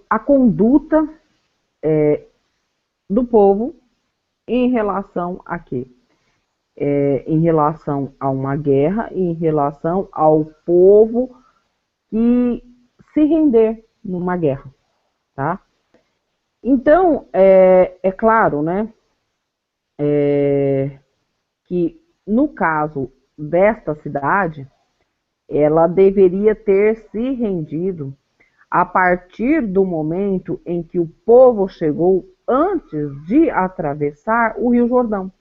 a conduta do povo em relação a quê? Em relação a uma guerra, em relação ao povo que se render numa guerra, tá? Então, é claro, né, que no caso desta cidade, ela deveria ter se rendido a partir do momento em que o povo chegou antes de atravessar o Rio Jordão.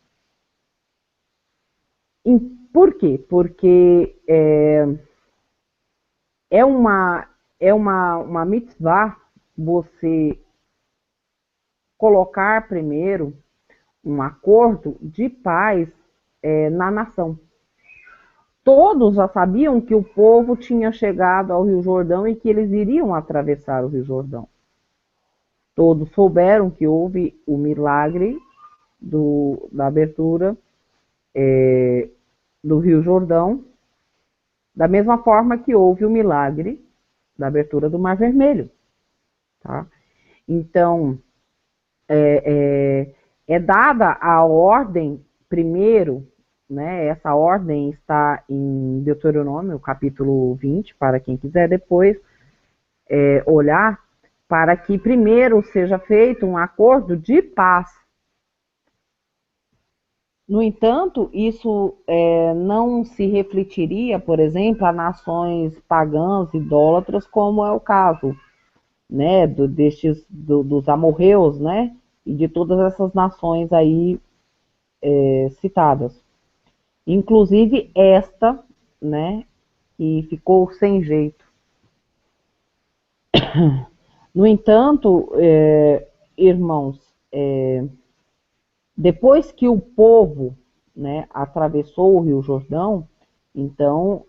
E por quê? Porque uma mitzvah você colocar primeiro um acordo de paz na nação. Todos já sabiam que o povo tinha chegado ao Rio Jordão e que eles iriam atravessar o Rio Jordão. Todos souberam que houve o milagre da abertura do Rio Jordão, da mesma forma que houve o milagre da abertura do Mar Vermelho. Tá? Então, é dada a ordem primeiro, né? Essa ordem está em Deuteronômio, capítulo 20, para quem quiser depois olhar, para que primeiro seja feito um acordo de paz. No entanto, isso não se refletiria, por exemplo, a nações pagãs, idólatras, como é o caso, né, dos amorreus, né, e de todas essas nações aí citadas. Inclusive esta, né, que ficou sem jeito. No entanto, irmãos, depois que o povo, né, atravessou o Rio Jordão, então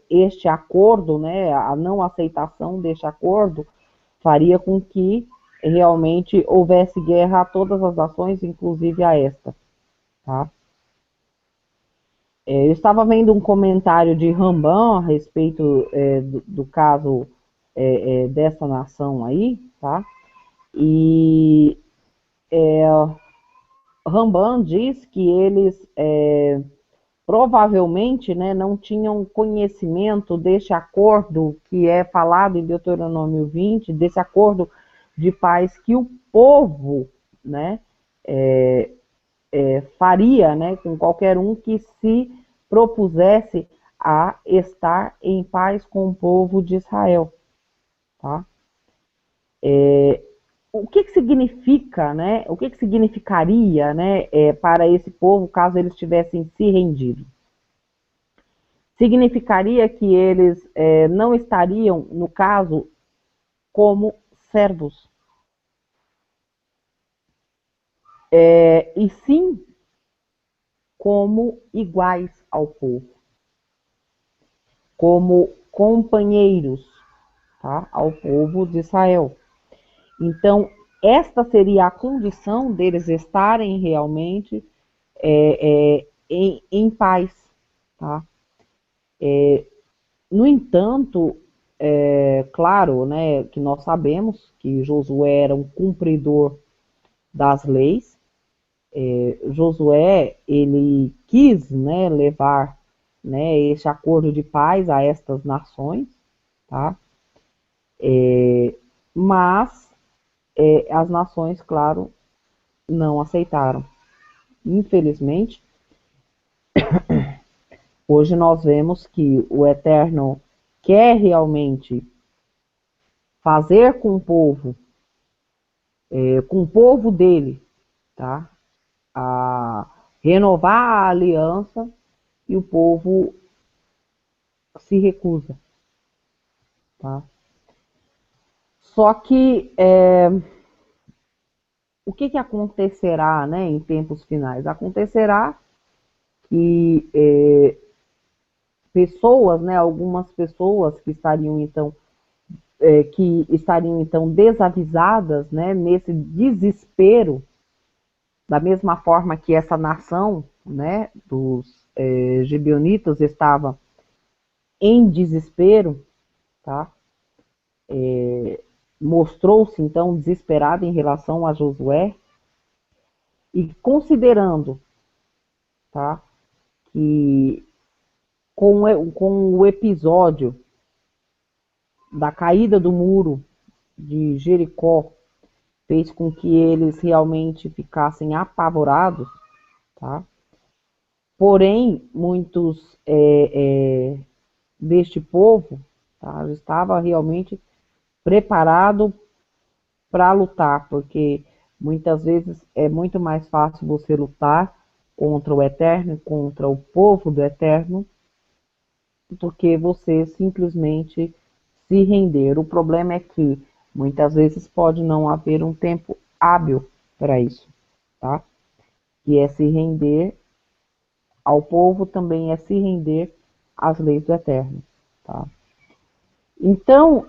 este acordo, né, a não aceitação deste acordo, faria com que realmente houvesse guerra a todas as nações, inclusive a esta. Tá? Eu estava vendo um comentário de Rambam a respeito do caso dessa nação aí, tá? E Rambam diz que eles provavelmente, né, não tinham conhecimento deste acordo que é falado em Deuteronômio 20, desse acordo de paz que o povo, né, faria, né, com qualquer um que se propusesse a estar em paz com o povo de Israel, tá? O que significa, né? O que significaria, né, para esse povo caso eles tivessem se rendido? Significaria que eles não estariam, no caso, como servos, e sim como iguais ao povo, como companheiros, tá, ao povo de Israel. Então, esta seria a condição deles estarem realmente em paz, tá? No entanto, claro, né, que nós sabemos que Josué era um cumpridor das leis. Josué, ele quis, né, levar, né, esse acordo de paz a estas nações, tá? Mas as nações, claro, não aceitaram. Infelizmente, hoje nós vemos que o Eterno quer realmente fazer com o povo dele, tá? A renovar a aliança, e o povo se recusa, tá? Só que o que acontecerá, né, em tempos finais? Acontecerá que pessoas, né, algumas pessoas que estariam então desavisadas, né, nesse desespero, da mesma forma que essa nação, né, dos gibeonitas estava em desespero, tá? Mostrou-se então desesperada em relação a Josué, e considerando, tá, que com o episódio da caída do muro de Jericó fez com que eles realmente ficassem apavorados, tá? Porém, muitos deste povo, tá, estava realmente preparado para lutar, porque muitas vezes é muito mais fácil você lutar contra o Eterno, contra o povo do Eterno, do que você simplesmente se render. O problema é que muitas vezes pode não haver um tempo hábil para isso, tá? Que é se render ao povo, também é se render às leis do Eterno, tá? Então,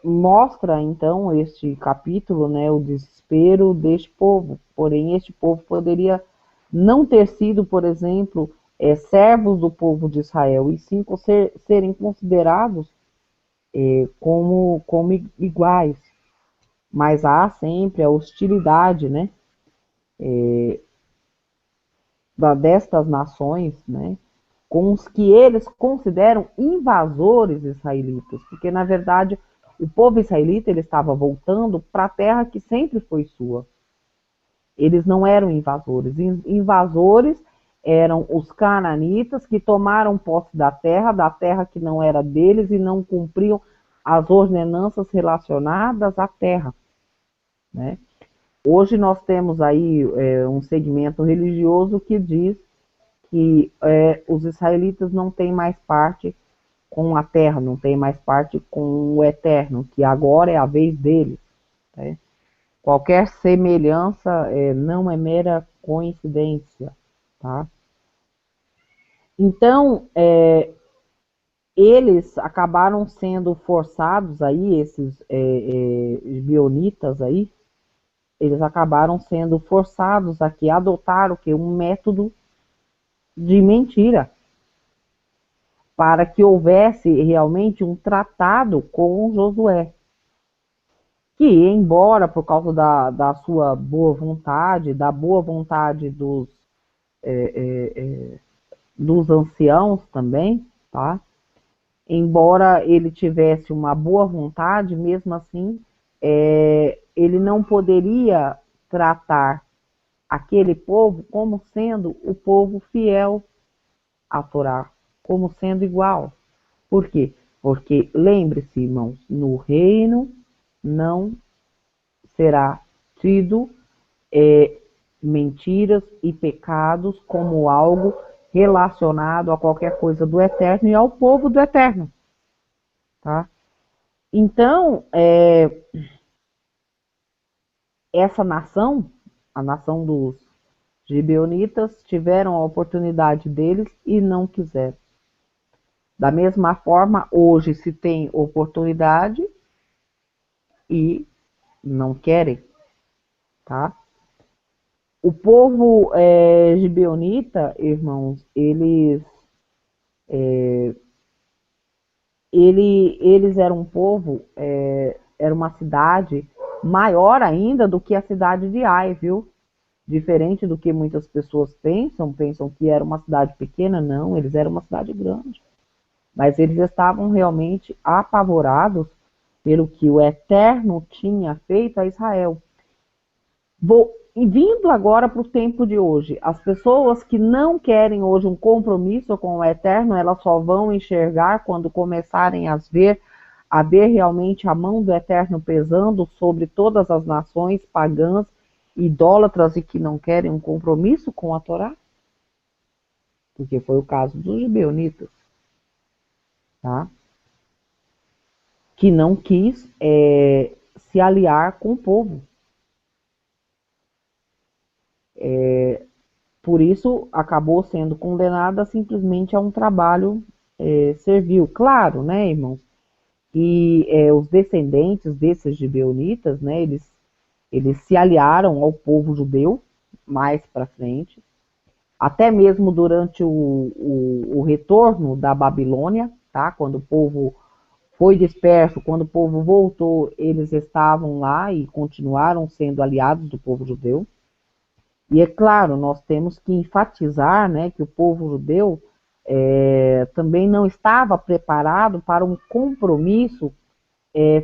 mostra então este capítulo, né, o desespero deste povo. Porém, este povo poderia não ter sido, por exemplo, servos do povo de Israel, e sim serem considerados como iguais. Mas há sempre a hostilidade, né, destas nações, né, com os que eles consideram invasores israelitas, porque na verdade o povo israelita ele estava voltando para a terra que sempre foi sua. Eles não eram invasores. Invasores eram os cananitas, que tomaram posse da terra que não era deles, e não cumpriam as ordenanças relacionadas à terra, né? Hoje nós temos aí um segmento religioso que diz que os israelitas não têm mais parte com a terra, não têm mais parte com o Eterno, que agora é a vez deles, né? Qualquer semelhança não é mera coincidência, tá? Então, eles acabaram sendo forçados aí, esses bionitas aí, eles acabaram sendo forçados aqui a adotar o que? Um método de mentira, para que houvesse realmente um tratado com Josué, que embora por causa da sua boa vontade, da boa vontade dos anciãos também, tá? Embora ele tivesse uma boa vontade, mesmo assim, ele não poderia tratar aquele povo como sendo o povo fiel à Torá, como sendo igual. Por quê? Porque, lembre-se, irmãos, no reino não será tido mentiras e pecados como algo relacionado a qualquer coisa do Eterno e ao povo do Eterno, tá? Então, essa nação, a nação dos gibeonitas, tiveram a oportunidade deles e não quiseram. Da mesma forma, hoje se tem oportunidade e não querem, tá? O povo gibeonita, irmãos, eles eram um povo, era uma cidade maior ainda do que a cidade de Ai, viu? Diferente do que muitas pessoas pensam que era uma cidade pequena, não, eles eram uma cidade grande. Mas eles estavam realmente apavorados pelo que o Eterno tinha feito a Israel. E vindo agora para o tempo de hoje, as pessoas que não querem hoje um compromisso com o Eterno, elas só vão enxergar quando começarem a ver realmente a mão do Eterno pesando sobre todas as nações pagãs, idólatras e que não querem um compromisso com a Torá. Porque foi o caso dos gibeonitas, tá? Que não quis se aliar com o povo. Por isso, acabou sendo condenada simplesmente a um trabalho servil. Claro, né, irmãos, que os descendentes desses gibeonitas, né, eles se aliaram ao povo judeu mais para frente, até mesmo durante o retorno da Babilônia, tá? Quando o povo foi disperso, quando o povo voltou, eles estavam lá e continuaram sendo aliados do povo judeu. E é claro, nós temos que enfatizar, né, que o povo judeu também não estava preparado para um compromisso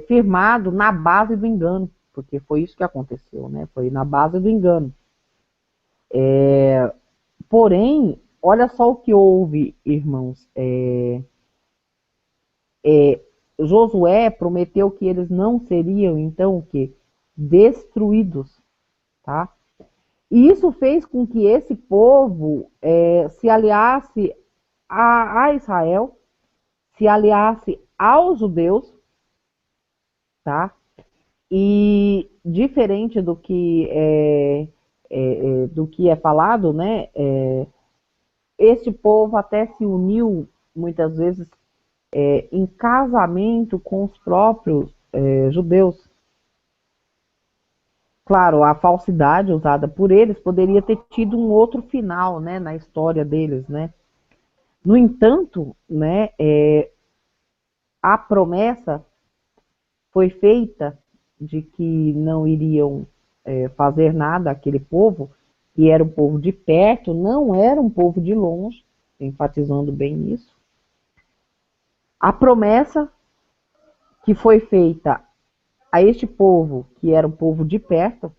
firmado na base do engano, porque foi isso que aconteceu, né? Foi na base do engano. Porém, olha só o que houve, irmãos. Josué prometeu que eles não seriam, então, o quê? Destruídos, tá? E isso fez com que esse povo se aliasse a Israel, se aliasse aos judeus, tá? E diferente do que é falado, né? Este povo até se uniu muitas vezes em casamento com os próprios judeus. Claro, a falsidade usada por eles poderia ter tido um outro final, né, na história deles, né? No entanto, né, a promessa foi feita de que não iriam fazer nada àquele povo, que era um povo de perto, não era um povo de longe, enfatizando bem isso. A promessa que foi feita a este povo, que era um povo de perto,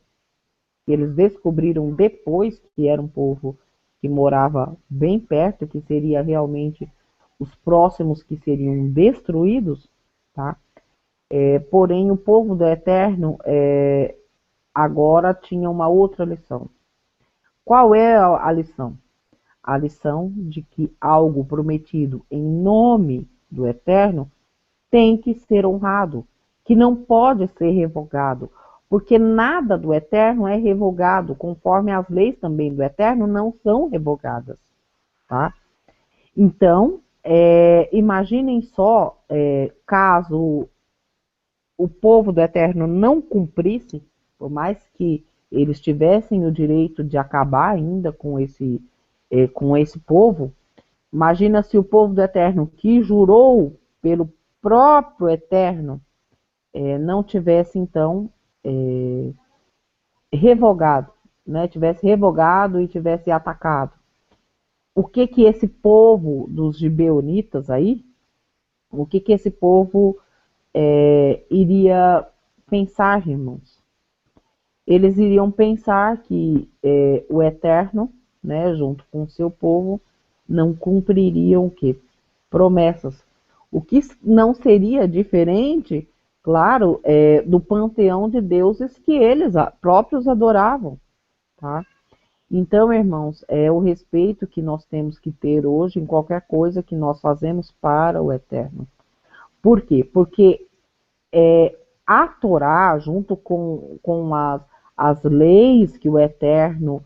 que eles descobriram depois que era um povo que morava bem perto, que seria realmente os próximos que seriam destruídos, tá? Porém, o povo do Eterno agora tinha uma outra lição. Qual é a lição? A lição de que algo prometido em nome do Eterno tem que ser honrado, que não pode ser revogado, porque nada do Eterno é revogado, conforme as leis também do Eterno não são revogadas, tá? Então, imaginem só, caso o povo do Eterno não cumprisse, por mais que eles tivessem o direito de acabar ainda com esse povo, imagina se o povo do Eterno, que jurou pelo próprio Eterno, não tivesse, então, revogado, né? Tivesse revogado e tivesse atacado. O que esse povo dos gibeonitas aí, o que esse povo iria pensar, irmãos? Eles iriam pensar que o Eterno, né, junto com o seu povo, não cumpririam o quê? Promessas. O que não seria diferente, claro, do panteão de deuses que eles próprios adoravam, tá? Então, irmãos, é o respeito que nós temos que ter hoje em qualquer coisa que nós fazemos para o Eterno. Por quê? Porque a Torá, junto com as leis que o Eterno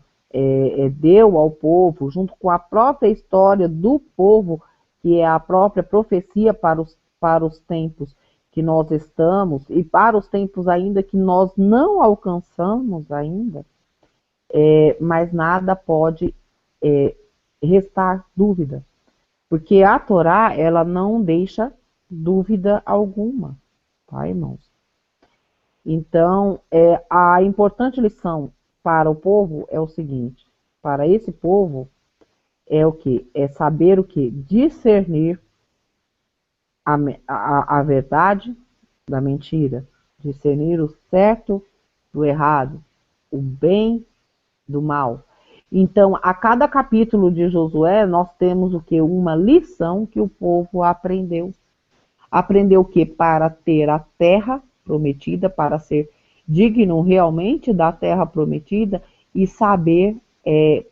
deu ao povo, junto com a própria história do povo, que é a própria profecia para os tempos que nós estamos, e para os tempos ainda que nós não alcançamos ainda, mas nada pode restar dúvida. Porque a Torá, ela não deixa dúvida alguma, tá, irmãos? Então, a importante lição para o povo é o seguinte: para esse povo é o que? É saber o que? Discernir a verdade da mentira, discernir o certo do errado, o bem do mal. Então, a cada capítulo de Josué, nós temos o que? Uma lição que o povo aprendeu. Aprendeu o que? Para ter a terra prometida, para ser digno realmente da terra prometida e saber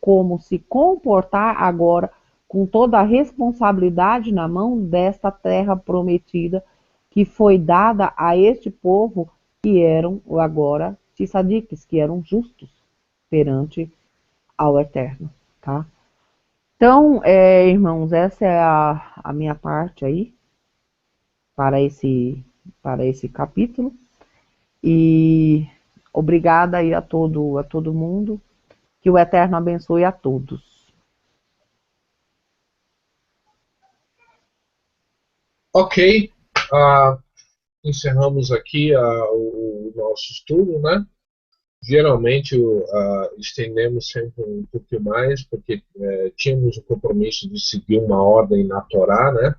como se comportar agora com toda a responsabilidade na mão desta terra prometida que foi dada a este povo que eram agora tzadiques, que eram justos perante ao Eterno, tá? Então, irmãos, essa é a minha parte aí para esse capítulo. E obrigada aí a todo mundo. Que o Eterno abençoe a todos. Ok, encerramos aqui o nosso estudo, né? Geralmente estendemos sempre um pouquinho mais, porque tínhamos o compromisso de seguir uma ordem na Torá, né?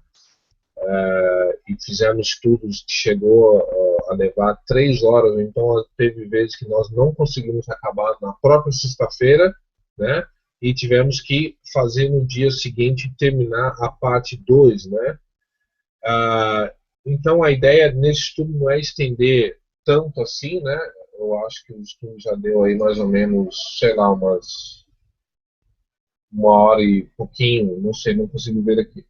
E fizemos estudos que chegou a levar 3 horas, então teve vezes que nós não conseguimos acabar na própria sexta-feira, né? E tivemos que fazer no dia seguinte terminar a parte 2, né? Então a ideia nesse estudo não é estender tanto assim, né? Eu acho que o estudo já deu aí mais ou menos, sei lá, uma hora e pouquinho, não sei, não consigo ver aqui.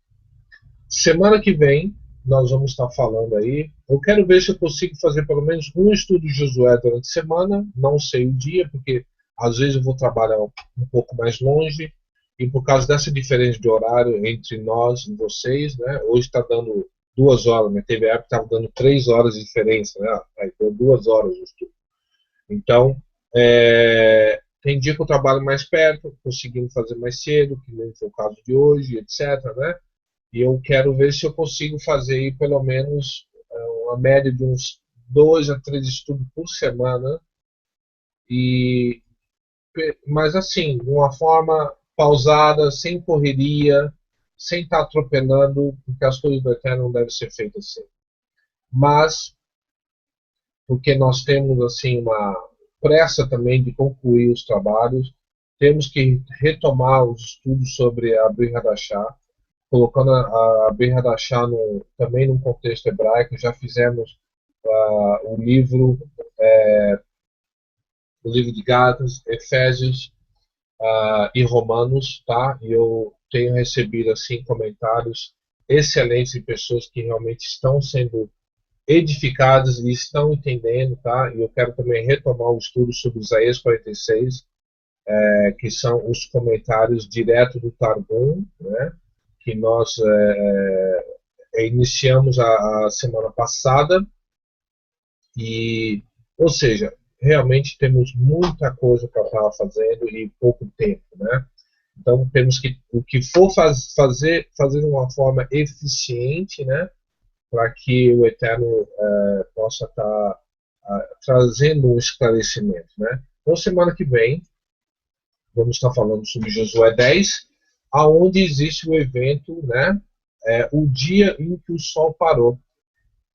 Semana que vem nós vamos estar falando aí. Eu quero ver se eu consigo fazer pelo menos um estudo de Josué durante a semana. Não sei o dia, porque às vezes eu vou trabalhar um pouco mais longe. E por causa dessa diferença de horário entre nós e vocês, né? Hoje está dando 2 horas, né? Teve época que estava dando 3 horas de diferença, né? Aí deu 2 horas de estudo. Então, tem dia que eu trabalho mais perto, conseguimos fazer mais cedo, que nem foi o caso de hoje, etc., né? E eu quero ver se eu consigo fazer aí pelo menos uma média de uns 2 a 3 estudos por semana. Mas assim, de uma forma pausada, sem correria, sem estar atropelando, porque as coisas do Eterno não devem ser feitas assim. Mas, porque nós temos assim uma pressa também de concluir os trabalhos, temos que retomar os estudos sobre a Brit Hadashah, colocando a Brit Hadashah também num contexto hebraico. Já fizemos o livro de Gálatas, Efésios e Romanos, tá? E eu tenho recebido assim comentários excelentes de pessoas que realmente estão sendo edificadas e estão entendendo, tá? E eu quero também retomar o estudo sobre Isaías 46, que são os comentários direto do Targum, né? Que nós iniciamos a semana passada. Ou seja, realmente temos muita coisa para estar fazendo e pouco tempo, né? Então temos que o que for fazer de uma forma eficiente, né? Para que o Eterno possa estar trazendo um esclarecimento, né? Então semana que vem vamos estar falando sobre Josué 10, aonde existe o evento, né? O dia em que o sol parou.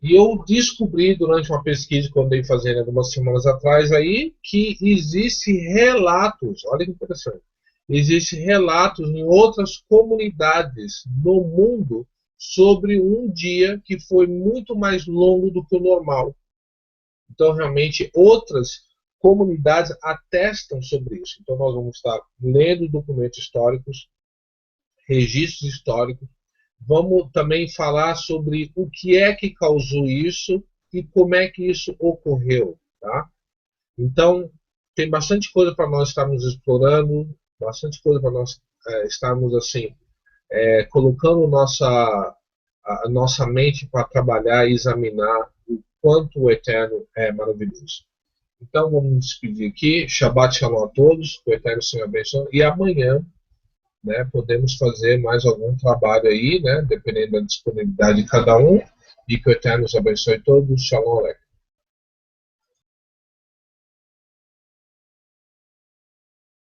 E eu descobri durante uma pesquisa que eu andei fazendo algumas semanas atrás aí que existe relatos, olha que interessante, existem relatos em outras comunidades no mundo sobre um dia que foi muito mais longo do que o normal. Então, realmente, outras comunidades atestam sobre isso. Então, nós vamos estar lendo documentos históricos, registros históricos, vamos também falar sobre o que é que causou isso e como é que isso ocorreu, tá? Então, tem bastante coisa para nós estarmos explorando, bastante coisa para nós estarmos assim, colocando a nossa mente para trabalhar e examinar o quanto o Eterno é maravilhoso. Então, vamos nos despedir aqui. Shabbat Shalom a todos, que o Eterno Senhor abençoe. E amanhã, né, podemos fazer mais algum trabalho aí, né, dependendo da disponibilidade de cada um. E que o Eterno nos abençoe todos. Shalom Aleichem.